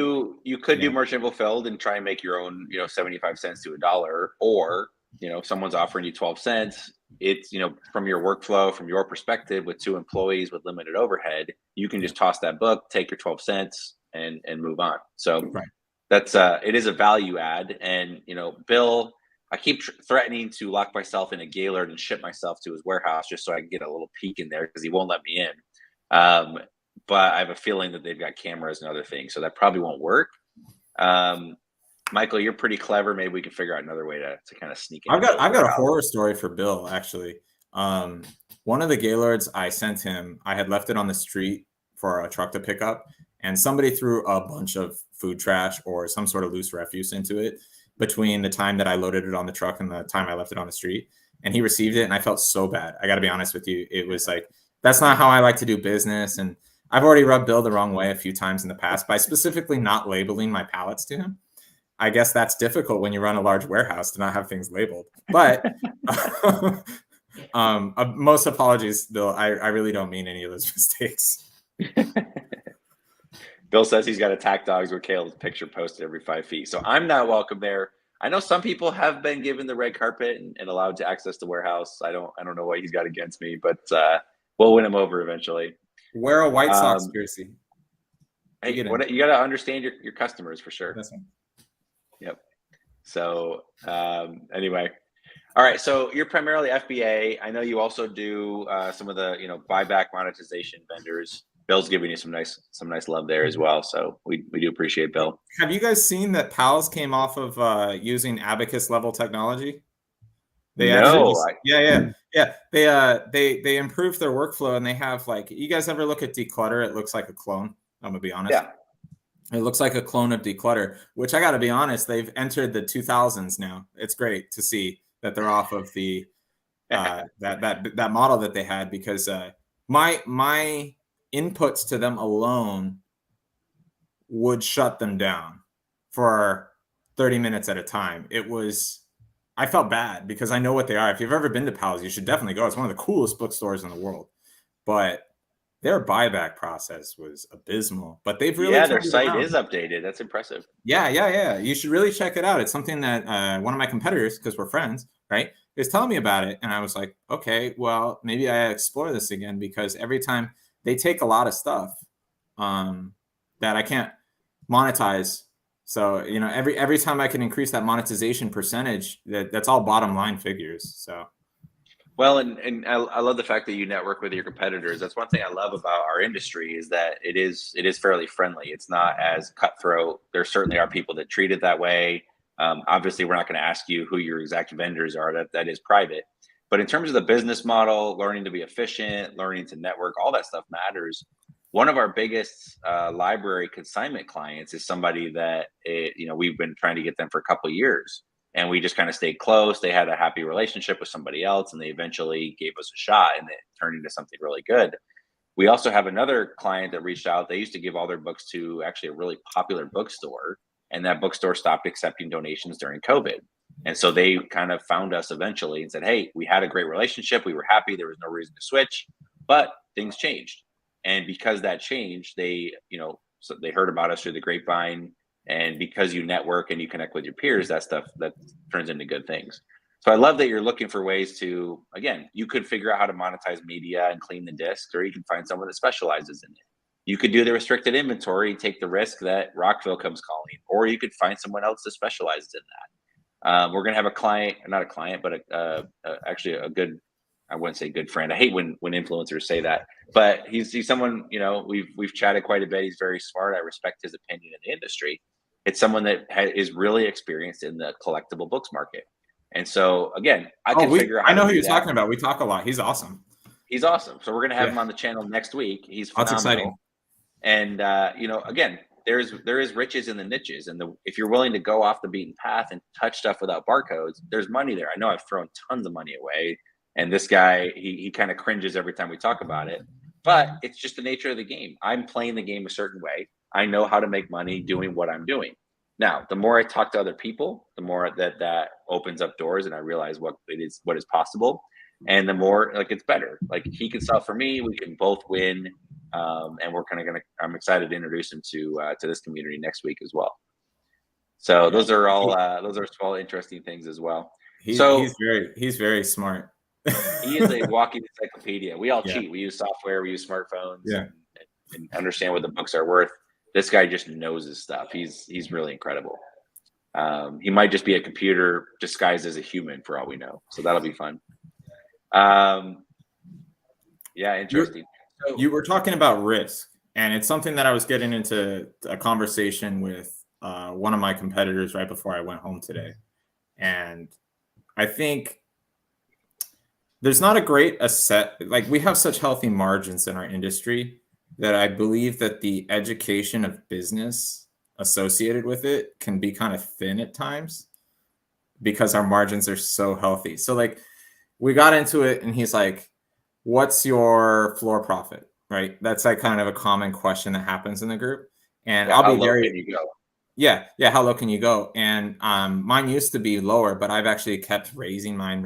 you could do merchant fulfilled and try and make your own, 75 cents to $1, or, if someone's offering you 12 cents, it's, from your workflow, from your perspective, with 2 employees with limited overhead, you can just toss that book, take your 12 cents and move on. So that's it is a value add. And, Bill, I keep threatening to lock myself in a Gaylord and ship myself to his warehouse just so I can get a little peek in there because he won't let me in. But I have a feeling that they've got cameras and other things, so that probably won't work. Michael, you're pretty clever. Maybe we can figure out another way to kind of sneak in. I've got a horror story for Bill, actually. One of the Gaylords I sent him, I had left it on the street for a truck to pick up, and somebody threw a bunch of food trash or some sort of loose refuse into it between the time that I loaded it on the truck and the time I left it on the street. And he received it, and I felt so bad. I got to be honest with you. It was like, that's not how I like to do business. And I've already rubbed Bill the wrong way a few times in the past by specifically not labeling my pallets to him. I guess that's difficult when you run a large warehouse to not have things labeled. But most apologies, Bill. I really don't mean any of those mistakes. Bill says he's got attack dogs with Caleb's picture posted every 5 feet. So I'm not welcome there. I know some people have been given the red carpet and allowed to access the warehouse. I don't know what he's got against me, but we'll win him over eventually. Wear a White Sox jersey. Hey, you got to understand your customers for sure. That's one. Yep. So anyway, all right. So you're primarily FBA. I know you also do some of the buyback monetization vendors. Bill's giving you some nice love there as well. So we do appreciate Bill. Have you guys seen that Pals came off of using Abacus level technology? They They improved their workflow, and they have, like, you guys ever look at Declutter? It looks like a clone. I'm gonna be honest. Yeah. It looks like a clone of Declutter, which I got to be honest, they've entered the 2000s now. It's great to see that they're off of the that model that they had, because my inputs to them alone would shut them down for 30 minutes at a time. I felt bad because I know what they are. If you've ever been to Pals, you should definitely go. It's one of the coolest bookstores in the world. But their buyback process was abysmal. But they've really their site is updated. That's impressive. Yeah. You should really check it out. It's something that one of my competitors, because we're friends, right, is telling me about it. And I was like, okay, well, maybe I explore this again, because every time they take a lot of stuff that I can't monetize. So, every time I can increase that monetization percentage, that's all bottom line figures. So, well, and I love the fact that you network with your competitors. That's one thing I love about our industry, is that it is fairly friendly. It's not as cutthroat. There certainly are people that treat it that way. Obviously, we're not going to ask you who your exact vendors are. That is private. But in terms of the business model, learning to be efficient, learning to network, all that stuff matters. One of our biggest library consignment clients is somebody that we've been trying to get them for a couple of years, and we just kind of stayed close. They had a happy relationship with somebody else, and they eventually gave us a shot, and it turned into something really good. We also have another client that reached out. They used to give all their books to actually a really popular bookstore, and that bookstore stopped accepting donations during COVID. And so they kind of found us eventually and said, hey, we had a great relationship. We were happy. There was no reason to switch, but things changed. And because that changed, so they heard about us through the grapevine. And because you network and you connect with your peers, that stuff that turns into good things. So I love that you're looking for ways to, again, you could figure out how to monetize media and clean the discs, or you can find someone that specializes in it. You could do the restricted inventory and take the risk that Rockville comes calling, or you could find someone else that specializes in that. We're going to have a client, not a client, but actually a good, I wouldn't say good friend. I hate when influencers say that, but he's someone, we've chatted quite a bit. He's very smart. I respect his opinion in the industry. It's someone that is really experienced in the collectible books market. And so again, I can figure out. I know who you're talking about. We talk a lot. He's awesome. He's awesome. So we're going to have him on the channel next week. He's phenomenal. That's exciting. And again, there is riches in the niches, and if you're willing to go off the beaten path and touch stuff without barcodes, there's money there. I know I've thrown tons of money away, and this guy, he kind of cringes every time we talk about it. But it's just the nature of the game. I'm playing the game a certain way. I know how to make money doing what I'm doing. Now, the more I talk to other people, the more that opens up doors, and I realize what is possible, and the more like it's better. Like he can sell for me, we can both win, and we're kind of gonna. I'm excited to introduce him to this community next week as well. So those are all interesting things as well. He's very smart. He is a walking encyclopedia. We all Yeah. cheat. We use software. We use smartphones. Yeah. And understand what the books are worth. This guy just knows his stuff. He's really incredible. He might just be a computer disguised as a human for all we know. So that'll be fun. Yeah, interesting. You were talking about risk, and it's something that I was getting into a conversation with one of my competitors right before I went home today. And I think there's not a great like we have such healthy margins in our industry that I believe that the education of business associated with it can be kind of thin at times because our margins are so healthy. So like we got into it and he's like, what's your floor profit? Right. That's like kind of a common question that happens in the group. And yeah, I'll be very, can you go? Yeah. How low can you go? And mine used to be lower, but I've actually kept raising mine.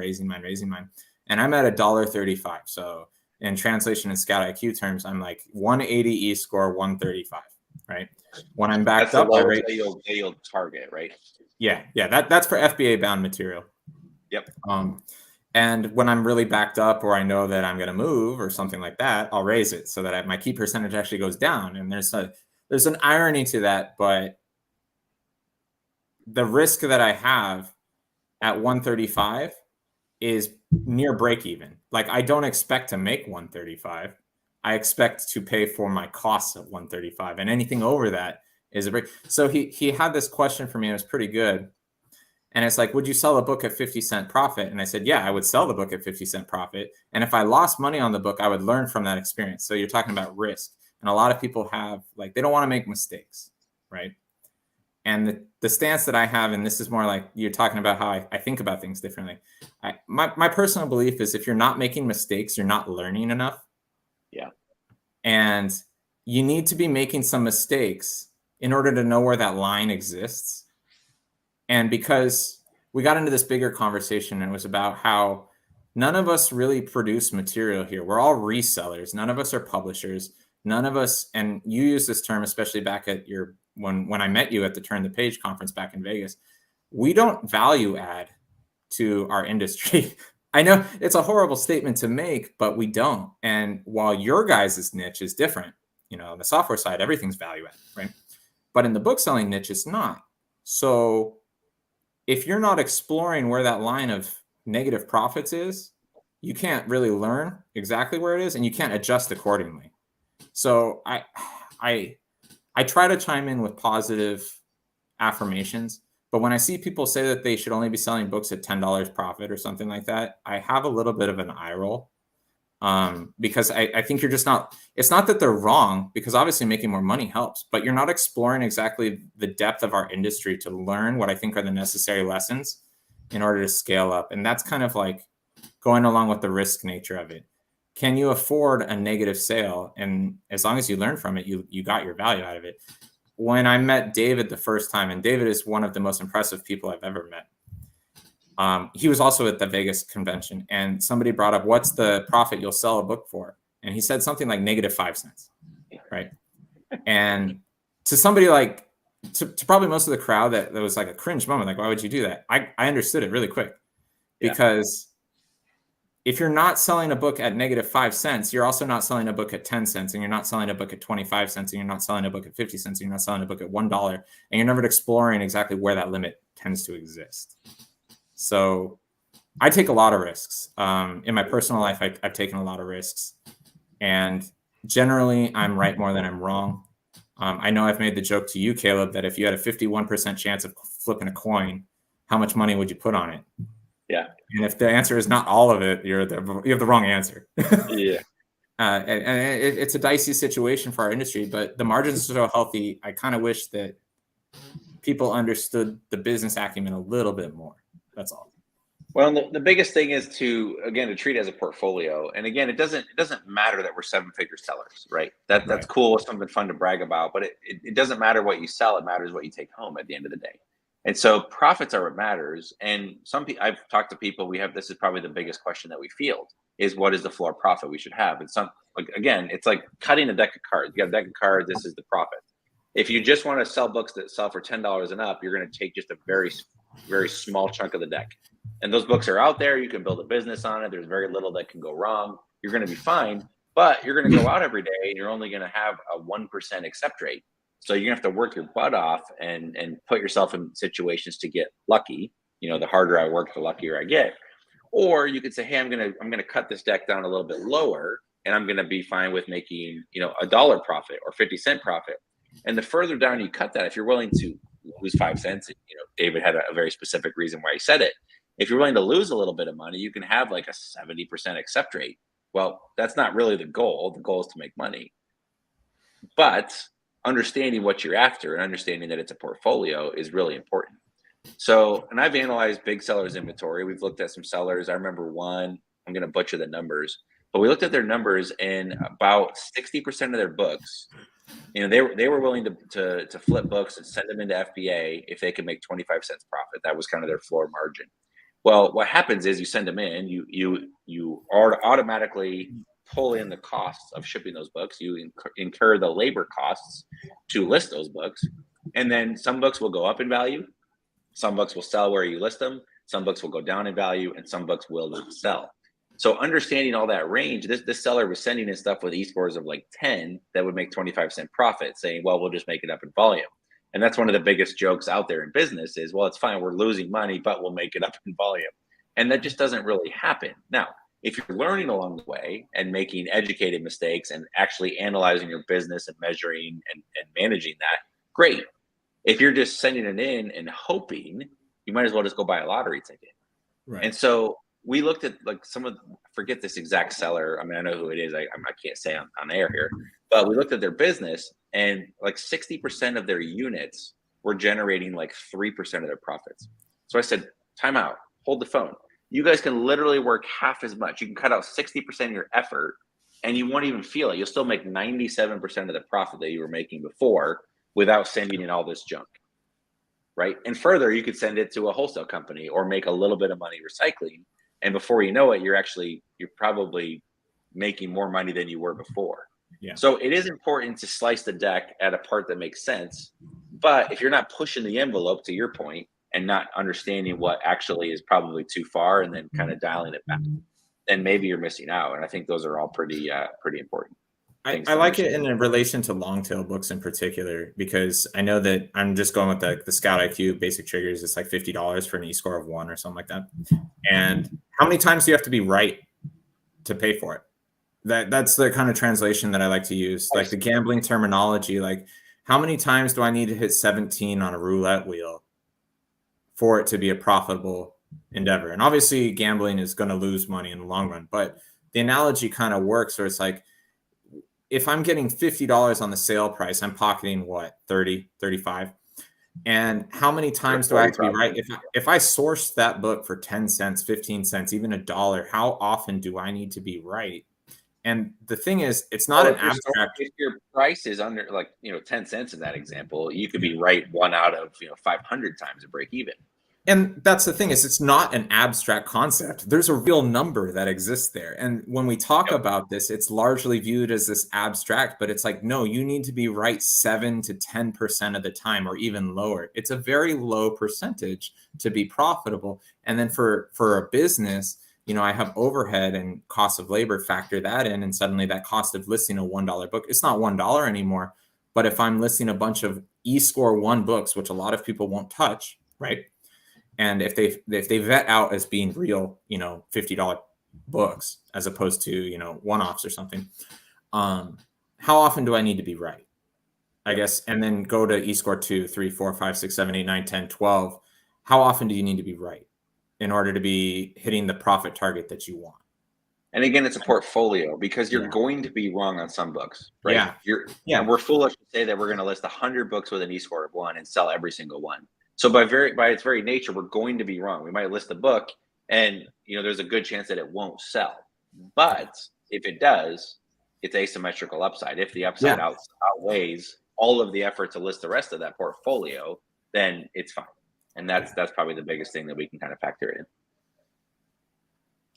And I'm at $1.35. So in translation and scout IQ terms, I'm like 180 E-score, 135, right? When I'm backed up, I rate you'll target, right? Yeah. That's for FBA bound material. Yep. And when I'm really backed up, or I know that I'm going to move or something like that, I'll raise it so that my key percentage actually goes down. And there's an irony to that, but the risk that I have at 135 is near break even. Like I don't expect to make 135. I expect to pay for my costs at 135, and anything over that is a break. So he had this question for me, and it was pretty good. And it's like, would you sell a book at 50-cent profit? And I said, yeah, I would sell the book at 50-cent profit. And if I lost money on the book, I would learn from that experience. So you're talking about risk. And a lot of people have, like, they don't want to make mistakes, right? And the stance that I have, and this is more like you're talking about how I think about things differently. My personal belief is if you're not making mistakes, you're not learning enough. Yeah. And you need to be making some mistakes in order to know where that line exists. And because we got into this bigger conversation, and it was about how none of us really produce material here. We're all resellers. None of us are publishers. None of us, and you use this term, especially back at when I met you at the Turn the Page conference back in Vegas, we don't value add to our industry. I know it's a horrible statement to make, but we don't. And while your guys' niche is different, on the software side, everything's value add, right? But in the book selling niche, it's not. So if you're not exploring where that line of negative profits is, you can't really learn exactly where it is, and you can't adjust accordingly. So I try to chime in with positive affirmations, but when I see people say that they should only be selling books at $10 profit or something like that, I have a little bit of an eye roll, because I think you're just not, it's not that they're wrong, because obviously making more money helps, but you're not exploring exactly the depth of our industry to learn what I think are the necessary lessons in order to scale up. And that's kind of like going along with the risk nature of it. Can you afford a negative sale? And as long as you learn from it, you got your value out of it. When I met David the first time, and David is one of the most impressive people I've ever met. He was also at the Vegas convention, and somebody brought up, what's the profit you'll sell a book for? And he said something like -5 cents, right? And to somebody like, to probably most of the crowd, that was like a cringe moment. Like, why would you do that? I understood it really quick, because if you're not selling a book at -5 cents, you're also not selling a book at 10 cents, and you're not selling a book at 25 cents, and you're not selling a book at 50 cents, and you're not selling a book at $1, and you're never exploring exactly where that limit tends to exist. So I take a lot of risks. In my personal life, I've taken a lot of risks, and generally I'm right more than I'm wrong. I know I've made the joke to you, Caleb, that if you had a 51% chance of flipping a coin, how much money would you put on it? Yeah. And if the answer is not all of it, you have the wrong answer. Yeah. And it's a dicey situation for our industry, but the margins are so healthy. I kind of wish that people understood the business acumen a little bit more. That's all. Well, the biggest thing is to treat it as a portfolio. And again, it doesn't matter that we're 7-figure sellers, right? That's Right. cool. It's something fun to brag about, but it doesn't matter what you sell. It matters what you take home at the end of the day. And so profits are what matters. And some people, I've talked to people, this is probably the biggest question that we field is what is the floor profit we should have? And again, it's like cutting a deck of cards. You got a deck of cards. This is the profit. If you just want to sell books that sell for $10 and up, you're going to take just a very, very small chunk of the deck. And those books are out there. You can build a business on it. There's very little that can go wrong. You're going to be fine, but you're going to go out every day and you're only going to have a 1% accept rate. So you're going to have to work your butt off and put yourself in situations to get lucky. The harder I work, the luckier I get. Or you could say, hey, I'm going to cut this deck down a little bit lower and I'm going to be fine with making, $1 profit or 50-cent profit. And the further down you cut that, if you're willing to lose 5 cents, David had a very specific reason why he said it. If you're willing to lose a little bit of money, you can have like a 70% accept rate. Well, that's not really the goal. The goal is to make money. But understanding what you're after and understanding that it's a portfolio is really important. So, and I've analyzed big sellers' inventory. We've looked at some sellers. I remember one, I'm going to butcher the numbers, but we looked at their numbers and about 60% of their books, they were willing to flip books and send them into FBA if they could make 25 cents profit. That was kind of their floor margin. Well, what happens is you send them in, you automatically pull in the costs of shipping those books. You incur the labor costs to list those books. And then some books will go up in value. Some books will sell where you list them. Some books will go down in value and some books will not sell. So understanding all that range, this seller was sending in stuff with e-scores of like 10 that would make 25-cent profit, saying, well, we'll just make it up in volume. And that's one of the biggest jokes out there in business is, well, it's fine. We're losing money, but we'll make it up in volume. And that just doesn't really happen. Now, if you're learning along the way and making educated mistakes and actually analyzing your business and measuring and managing that, great. If you're just sending it in and hoping, you might as well just go buy a lottery ticket. Right. And so we looked at like forget this exact seller. I mean, I know who it is. I can't say on air here, but we looked at their business and like 60% of their units were generating like 3% of their profits. So I said, time out, hold the phone. You guys can literally work half as much. You can cut out 60% of your effort and you won't even feel it. You'll still make 97% of the profit that you were making before without sending in all this junk. Right. And further, you could send it to a wholesale company or make a little bit of money recycling. And before you know it, you're probably making more money than you were before. Yeah. So it is important to slice the deck at a part that makes sense. But if you're not pushing the envelope, to your point, and not understanding what actually is probably too far and then kind of dialing it back, then maybe you're missing out. And I think those are all pretty important. I like it in relation to long tail books in particular, because I know that I'm just going with the Scout IQ basic triggers. It's like $50 for an e-score of 1 or something like that. And how many times do you have to be right to pay for it? That's the kind of translation that I like to use, like the gambling terminology. Like, how many times do I need to hit 17 on a roulette wheel for it to be a profitable endeavor? And obviously gambling is going to lose money in the long run, but the analogy kind of works where it's like, if I'm getting $50 on the sale price, I'm pocketing what, 30, 35? And how many times do I have to be right? If I source that book for 10 cents, 15 cents, even $1, how often do I need to be right? And the thing is, it's not an abstract. If your price is under 10 cents in that example, you could be right 1 out of 500 times to break even. And that's the thing, is it's not an abstract concept. There's a real number that exists there. And when we talk about this, it's largely viewed as this abstract, but it's like, no, you need to be right 7 to 10% of the time, or even lower. It's a very low percentage to be profitable. And then for a business, I have overhead and cost of labor, factor that in, and suddenly that cost of listing a $1 book, it's not $1 anymore. But if I'm listing a bunch of e-score 1 books, which a lot of people won't touch, right? And if they vet out as being real, $50 books as opposed to, one-offs or something, how often do I need to be right? I guess, and then go to e-score 2, 3, 4, 5, 6, 7, 8, 9, 10, 12. How often do you need to be right in order to be hitting the profit target that you want? And again, it's a portfolio, because you're going to be wrong on some books, right? And we're foolish to say that we're going to list 100 books with an e-score of 1 and sell every single one. So by its very nature, we're going to be wrong. We might list a book And, there's a good chance that it won't sell. But if it does, it's asymmetrical upside. If the upside outweighs all of the effort to list the rest of that portfolio, then it's fine. And that's probably the biggest thing that we can kind of factor in.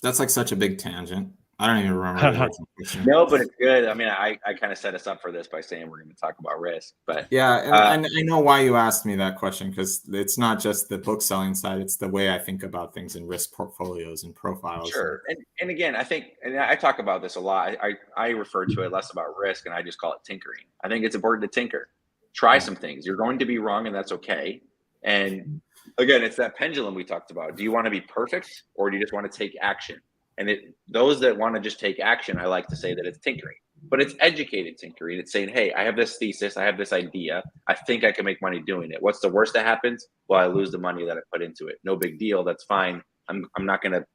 That's like such a big tangent. I don't even remember the original question. No, but it's good. I mean, I kind of set us up for this by saying we're going to talk about risk. But yeah, and I know why you asked me that question, because it's not just the book selling side; it's the way I think about things in risk portfolios and profiles. Sure, and again, I think, and I talk about this a lot. I refer to it less about risk, and I just call it tinkering. I think it's important to tinker, try some things. You're going to be wrong, and that's okay. And again, it's that pendulum we talked about. Do you want to be perfect, or do you just want to take action? And those that want to just take action, I like to say that it's tinkering, but it's educated tinkering. It's saying, hey, I have this thesis, I have this idea, I think I can make money doing it. What's the worst that happens? Well, I lose the money that I put into it. No big deal. That's fine. I'm not going to,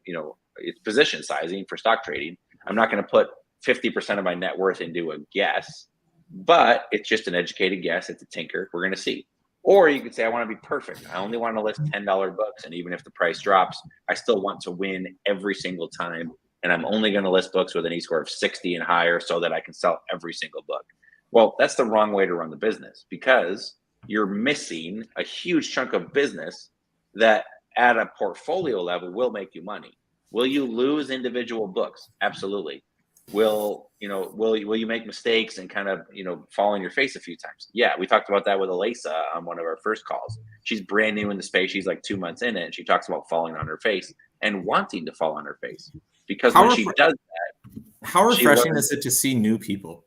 it's position sizing for stock trading. I'm not going to put 50% of my net worth into a guess, but it's just an educated guess. It's a tinker. We're going to see. Or you could say, I want to be perfect. I only want to list $10 books. And even if the price drops, I still want to win every single time. And I'm only going to list books with an E-score of 60 and higher so that I can sell every single book. Well, that's the wrong way to run the business, because you're missing a huge chunk of business that at a portfolio level will make you money. Will you lose individual books? Absolutely. Will you make mistakes and kind of, fall on your face a few times? Yeah, we talked about that with Elisa on one of our first calls. She's brand new in the space. She's like 2 months in it, and she talks about falling on her face and wanting to fall on her face, because when she does that, how refreshing is it to see new people?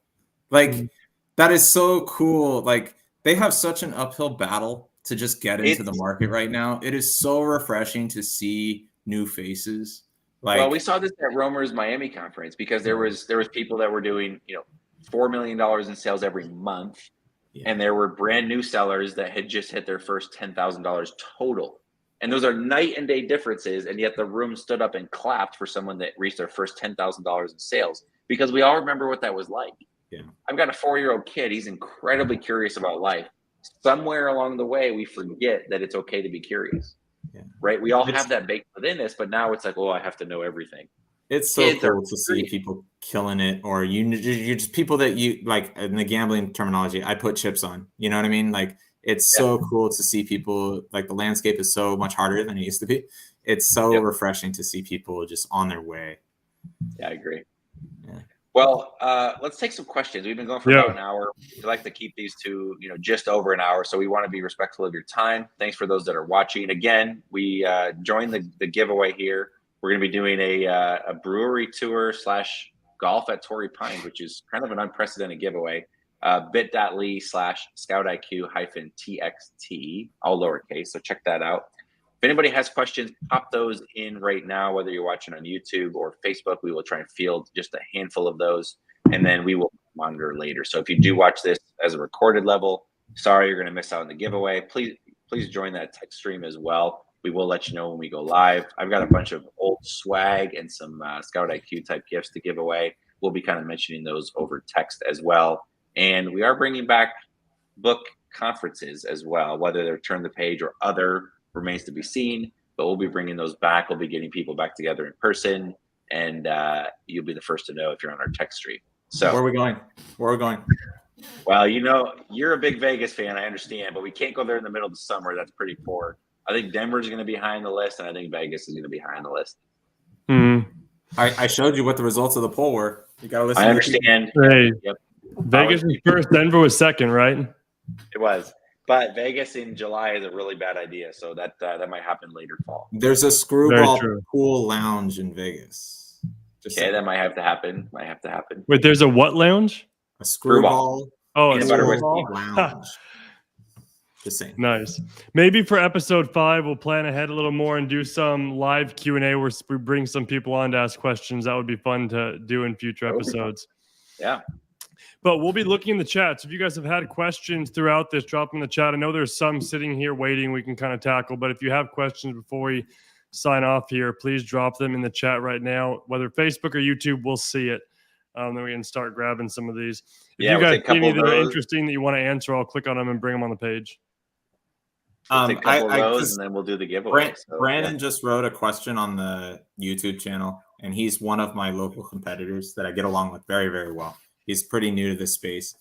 Like, that is so cool. Like, they have such an uphill battle to just get into the market right now. It is so refreshing to see new faces. Well, we saw this at Romer's Miami conference, because there was people that were doing, $4 million in sales every month. Yeah. And there were brand new sellers that had just hit their first $10,000 total. And those are night and day differences. And yet the room stood up and clapped for someone that reached their first $10,000 in sales, because we all remember what that was like. Yeah. I've got a 4-year-old kid. He's incredibly curious about life. Somewhere along the way, we forget that it's okay to be curious. Yeah. Right. We all have that baked within us, but now it's like, oh, I have to know everything. It's so cool to see people killing it, or you're just people that you like, in the gambling terminology, I put chips on, you know what I mean? Like, it's so cool to see people, like, the landscape is so much harder than it used to be. It's so refreshing to see people just on their way. Yeah, I agree. Yeah. Well, let's take some questions. We've been going for about an hour. We like to keep these to, just over an hour. So we want to be respectful of your time. Thanks for those that are watching. Again, we joined the giveaway here. We're going to be doing a brewery tour / golf at Torrey Pines, which is kind of an unprecedented giveaway. bit.ly/ScoutIQ-TXT, all lowercase. So check that out. If anybody has questions, pop those in right now, whether you're watching on YouTube or Facebook. We will try and field just a handful of those, and then we will monitor later. So if you do watch this as a recorded level, sorry, you're going to miss out on the giveaway. Please join that text stream as well. We will let you know when we go live. I've got a bunch of old swag and some Scout IQ type gifts to give away. We'll be kind of mentioning those over text as well. And we are bringing back book conferences as well, whether they're Turn the Page or other remains to be seen, but we'll be bringing those back. We'll be getting people back together in person, and you'll be the first to know if you're on our text stream. So where are we going? Well, you're a big Vegas fan, I understand, but we can't go there in the middle of the summer. That's pretty poor. I think Denver's going to be high on the list, and I think Vegas is going to be high on the list. I showed you what the results of the poll were. You got to listen. I understand. Hey, Vegas was first, Denver was second, right? It was. But Vegas in July is a really bad idea, so that might happen later fall. There's a screwball pool lounge in Vegas. That might have to happen. Wait, there's a what lounge? A screwball. Oh, a screwball lounge. Just saying. Nice. Maybe for episode 5, we'll plan ahead a little more and do some live Q&A where we bring some people on to ask questions. That would be fun to do in future episodes. Yeah. But we'll be looking in the chat. So if you guys have had questions throughout this, drop them in the chat. I know there's some sitting here waiting we can kind of tackle. But if you have questions before we sign off here, please drop them in the chat right now. Whether Facebook or YouTube, we'll see it. Then we can start grabbing some of these. If you guys see any that are interesting that you want to answer, I'll click on them and bring them on the page. We'll take a couple of those, 'cause and then we'll do the giveaway. Brandon just wrote a question on the YouTube channel, and he's one of my local competitors that I get along with very, very well. He's pretty new to this space.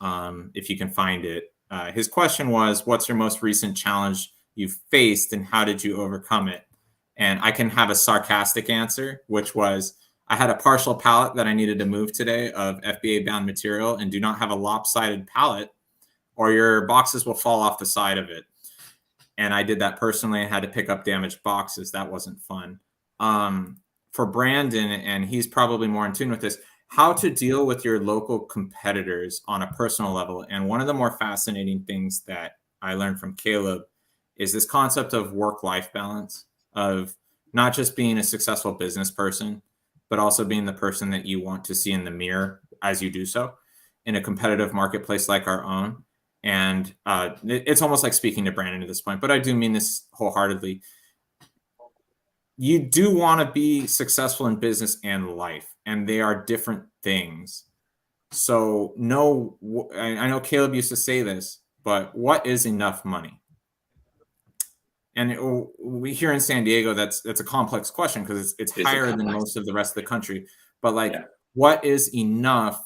If you can find it, his question was, "What's your most recent challenge you've faced, and how did you overcome it?" And I can have a sarcastic answer, which was, I had a partial pallet that I needed to move today of FBA bound material, and do not have a lopsided pallet, or your boxes will fall off the side of it. And I did that personally. I had to pick up damaged boxes. That wasn't fun. For Brandon, and he's probably more in tune with this, how to deal with your local competitors on a personal level. And one of the more fascinating things that I learned from Caleb is this concept of work-life balance, of not just being a successful business person, but also being the person that you want to see in the mirror as you do so in a competitive marketplace like our own. And it's almost like speaking to Brandon at this point, but I do mean this wholeheartedly. You do want to be successful in business and life, and they are different things. So I know Caleb used to say this, but what is enough money? And we here in San Diego, that's a complex question, because it's higher than most of the rest of the country. But what is enough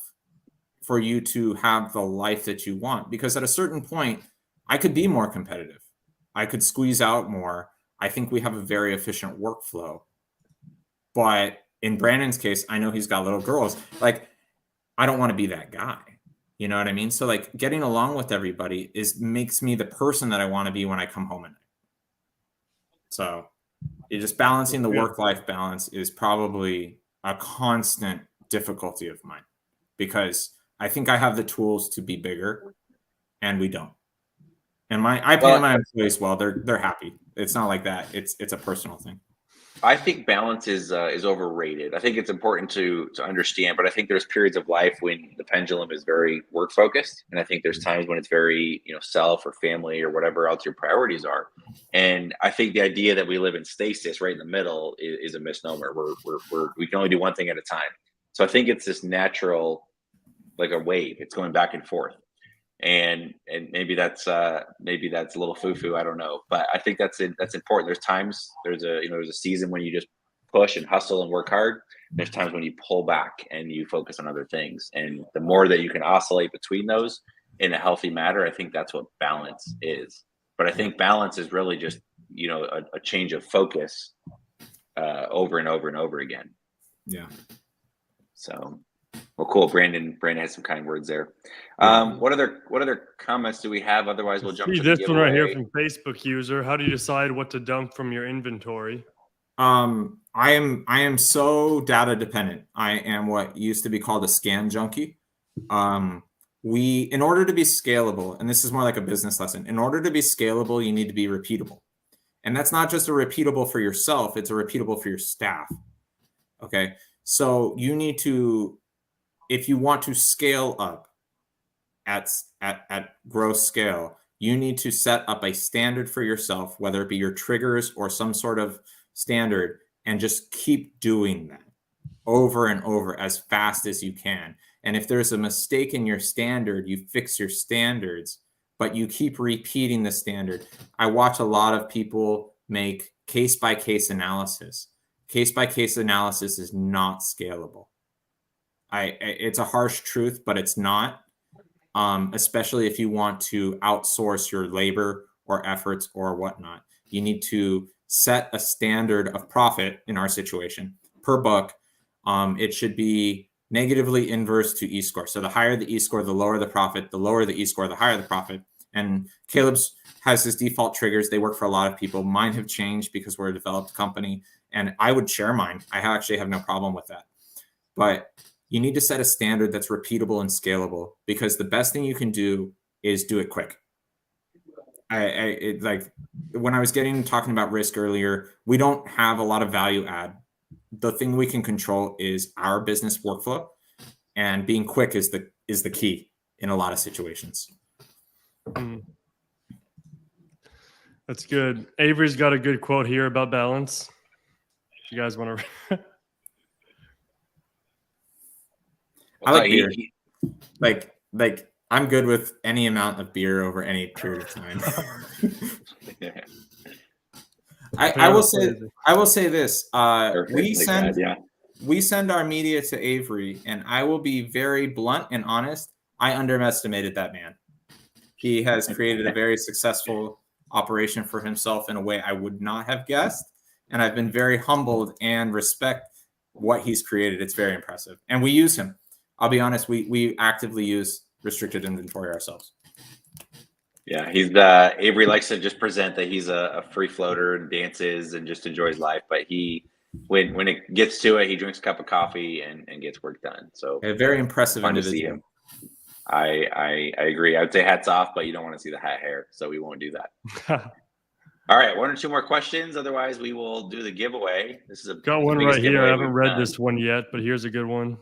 for you to have the life that you want? Because at a certain point, I could be more competitive. I could squeeze out more. I think we have a very efficient workflow. But in Brandon's case, I know he's got little girls. Like, I don't want to be that guy. You know what I mean? So like, getting along with everybody makes me the person that I want to be when I come home at night. So you're just balancing the work-life balance is probably a constant difficulty of mine, because I think I have the tools to be bigger, and we don't. And I pay my employees well. They're happy. It's not like that. It's a personal thing. I think balance is overrated. I think it's important to understand, but I think there's periods of life when the pendulum is very work focused, and I think there's times when it's very self or family or whatever else your priorities are. And I think the idea that we live in stasis right in the middle is a misnomer. We can only do one thing at a time. So I think it's this natural, like a wave. It's going back and forth. And maybe that's a little foo-foo, I don't know, but I think that's important. There's times, there's a season when you just push and hustle and work hard. There's times when you pull back and you focus on other things, and the more that you can oscillate between those in a healthy manner, I think that's what balance is. But I think balance is really just a change of focus over and over and over again. Yeah. So well, cool. Brandon has some kind words there. What other comments do we have? Otherwise, we'll jump to this one right here from Facebook user. How do you decide what to dump from your inventory? I am so data dependent. I am what used to be called a scan junkie. In order to be scalable, and this is more like a business lesson, in order to be scalable, you need to be repeatable. And that's not just a repeatable for yourself, it's a repeatable for your staff. Okay. So you need to, if you want to scale up at gross scale, you need to set up a standard for yourself, whether it be your triggers or some sort of standard, and just keep doing that over and over as fast as you can. And if there's a mistake in your standard, you fix your standards, but you keep repeating the standard. I watch a lot of people make case-by-case analysis. Case-by-case analysis is not scalable. It's a harsh truth, but it's not, especially if you want to outsource your labor or efforts or whatnot. You need to set a standard of profit in our situation per book. It should be negatively inverse to E-score. So the higher the E-score, the lower the profit. The lower the E-score, the higher the profit. And Caleb's has his default triggers. They work for a lot of people. Mine have changed because we're a developed company, and I would share mine. I actually have no problem with that. But you need to set a standard that's repeatable and scalable, because the best thing you can do is do it quick. Like when I was talking about risk earlier, we don't have a lot of value add. The thing we can control is our business workflow, and being quick is the key in a lot of situations. That's good. Avery's got a good quote here about balance. If you guys want to. I like beer. Like I'm good with any amount of beer over any period of time. I will say this. Perfect, like that, yeah. We send our media to Avery, and I will be very blunt and honest. I underestimated that man. He has created a very successful operation for himself in a way I would not have guessed. And I've been very humbled and respect what he's created. It's very impressive. And we use him. I'll be honest, we actively use restricted inventory ourselves. Yeah, he's Avery likes to just present that he's a free floater and dances and just enjoys life. But when it gets to it, he drinks a cup of coffee and gets work done. So a very impressive fun individual. to see him. I agree. I would say hats off, but you don't want to see the hat hair, so we won't do that. All right, 1 or 2 more questions. Otherwise, we will do the giveaway. This is got one right here. I haven't read this one yet, but here's a good one.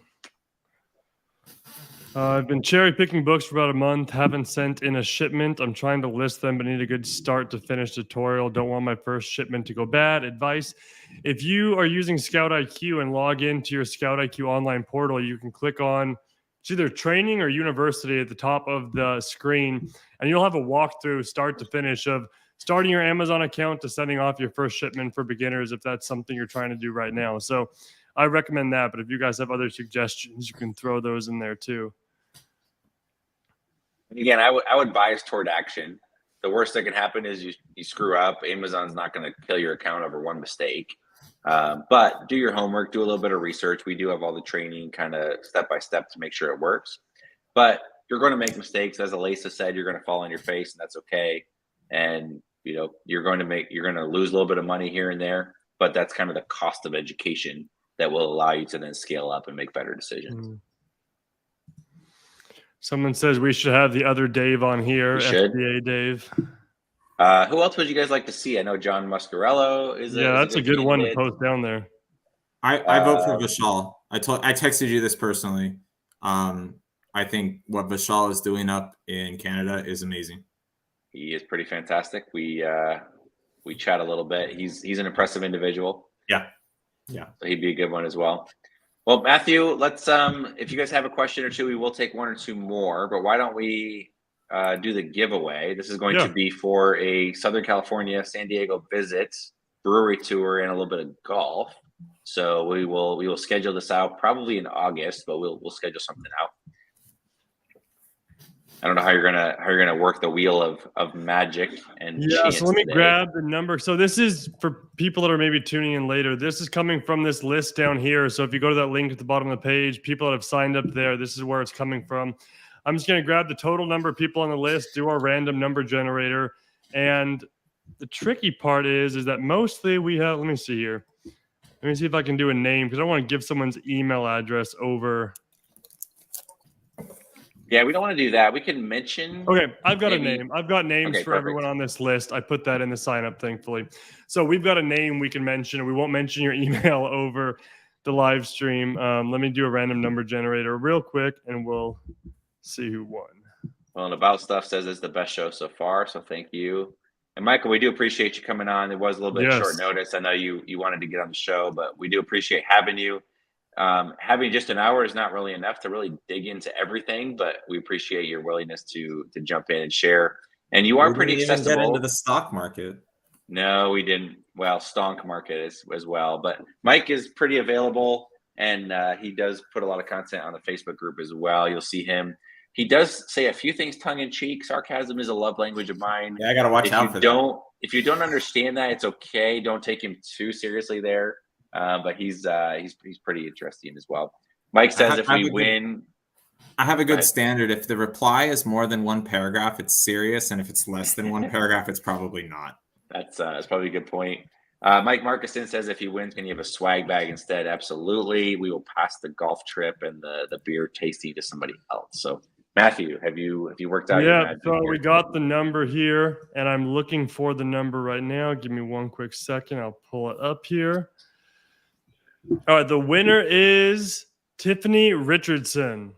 I've been cherry picking books for about a month. Haven't sent in a shipment. I'm trying to list them, but need a good start to finish tutorial. Don't want my first shipment to go bad. Advice: if you are using Scout IQ and log into your Scout IQ online portal, you can click on it's either training or university at the top of the screen, and you'll have a walkthrough start to finish of starting your Amazon account to sending off your first shipment for beginners if that's something you're trying to do right now. So I recommend that, but if you guys have other suggestions, you can throw those in there too. Again, I would bias toward action. The worst that can happen is you screw up. Amazon's not going to kill your account over one mistake. But do your homework, do a little bit of research. We do have all the training kind of step by step to make sure it works. But you're going to make mistakes. As Alisa said, you're going to fall on your face, and that's okay. And you're going to lose a little bit of money here and there, but that's kind of the cost of education that will allow you to then scale up and make better decisions. Mm. Someone says we should have the other Dave on here. FBA Dave. Who else would you guys like to see? I know John Muscarello is. That's a good one to post down there. I vote for Vishal. I texted you this personally. I think what Vishal is doing up in Canada is amazing. He is pretty fantastic. We chat a little bit. He's an impressive individual. Yeah. So he'd be a good one as well. Well, Matthew, let's if you guys have a question or two, we will take 1 or 2 more. But why don't we do the giveaway? This is going to be for a Southern California, San Diego visit, brewery tour, and a little bit of golf. So we will schedule this out probably in August, but we'll schedule something out. I don't know how you're gonna work the wheel of magic and chance. So let me grab the number. So this is for people that are maybe tuning in later. This is coming from this list down here. So if you go to that link at the bottom of the page, people that have signed up there, this is where it's coming from. I'm just gonna grab the total number of people on the list, do our random number generator, and the tricky part is that mostly we have. Let me see here. Let me see if I can do a name because I don't want to give someone's email address over. Yeah, we don't want to do that. We can mention. Okay, I've got a name. I've got names for everyone on this list. I put that in the sign up, thankfully. So we've got a name we can mention, and we won't mention your email over the live stream. Let me do a random number generator real quick, and we'll see who won. Well, and About Stuff says it's the best show so far, so thank you. And Michael, we do appreciate you coming on. It was a little bit short notice. I know you wanted to get on the show, but we do appreciate having you. Having just an hour is not really enough to really dig into everything, but we appreciate your willingness to jump in and share. And you are pretty accessible. Get into the stock market. No, we didn't. Well, stonk market as well. But Mike is pretty available, and he does put a lot of content on the Facebook group as well. You'll see him. He does say a few things tongue in cheek. Sarcasm is a love language of mine. Yeah, I got to watch out for that. If you don't understand that, it's okay. Don't take him too seriously there. But he's pretty interesting as well. Mike says if we win, I have a good standard. If the reply is more than one paragraph, it's serious, and if it's less than one paragraph, it's probably not. That's probably a good point. Mike Markuson says if he wins, can you have a swag bag instead? Absolutely. We will pass the golf trip and the beer tasting to somebody else. So Matthew, have you worked out? Yeah, so we got the number here, and I'm looking for the number right now. Give me one quick second. I'll pull it up here. All right, the winner is Tiffany Richardson.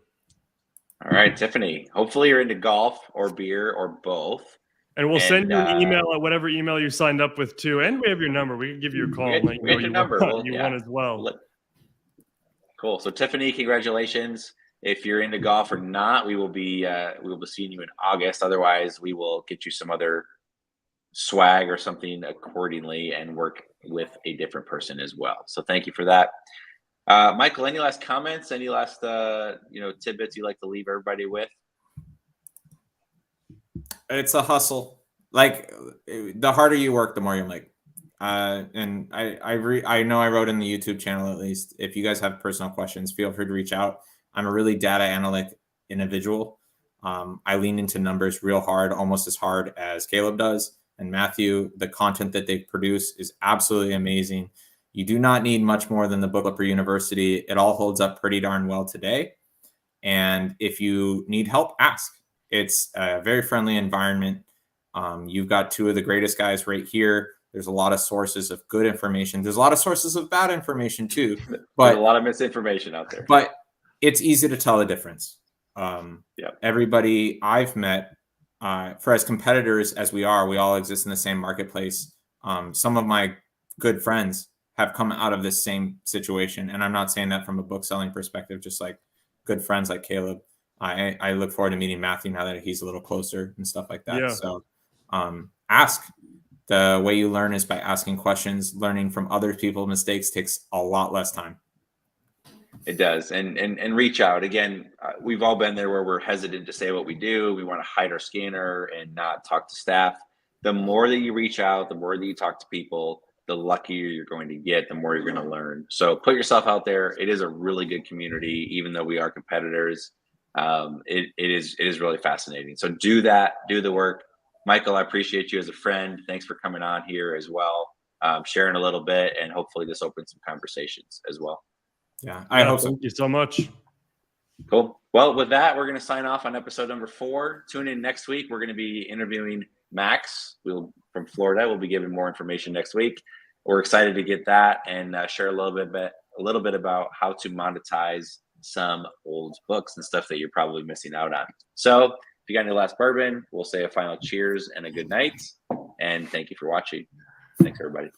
All right, Tiffany. Hopefully you're into golf or beer or both. And we'll send you an email at whatever email you signed up with too. And we have your number. We can give you a call and let you know you won as well. Cool. So Tiffany, congratulations. If you're into golf or not, we will be seeing you in August. Otherwise, we will get you some other swag or something accordingly and work with a different person as well. So thank you for that. Michael, any last comments? Any last tidbits you'd like to leave everybody with? It's a hustle. Like, the harder you work, the more you make. And I know I wrote in the YouTube channel, at least, if you guys have personal questions, feel free to reach out. I'm a really data analytic individual. I lean into numbers real hard, almost as hard as Caleb does. And Matthew, the content that they produce is absolutely amazing. You do not need much more than the book Upper University. It all holds up pretty darn well today. And if you need help, ask. It's a very friendly environment. You've got two of the greatest guys right here. There's a lot of sources of good information. There's a lot of sources of bad information too. But there's a lot of misinformation out there. But it's easy to tell the difference. Yep. Everybody I've met, for as competitors as we are, we all exist in the same marketplace. Some of my good friends have come out of this same situation. And I'm not saying that from a book selling perspective, just like good friends like Caleb. I look forward to meeting Matthew now that he's a little closer and stuff like that. Yeah. So ask. The way you learn is by asking questions. Learning from other people's mistakes takes a lot less time. It does. And reach out. Again, we've all been there where we're hesitant to say what we do. We want to hide our scanner and not talk to staff. The more that you reach out, the more that you talk to people, the luckier you're going to get, the more you're going to learn. So put yourself out there. It is a really good community, even though we are competitors. It is really fascinating. So do that, do the work. Michael, I appreciate you as a friend. Thanks for coming on here as well, sharing a little bit, and hopefully this opens some conversations as well. Yeah, I hope so. Thank you so much. Cool. Well, with that, we're going to sign off on episode number 4. Tune in next week. We're going to be interviewing Max from Florida. We'll be giving more information next week. We're excited to get that and share a little bit about how to monetize some old books and stuff that you're probably missing out on. So if you got any last bourbon, we'll say a final cheers and a good night. And thank you for watching. Thanks, everybody.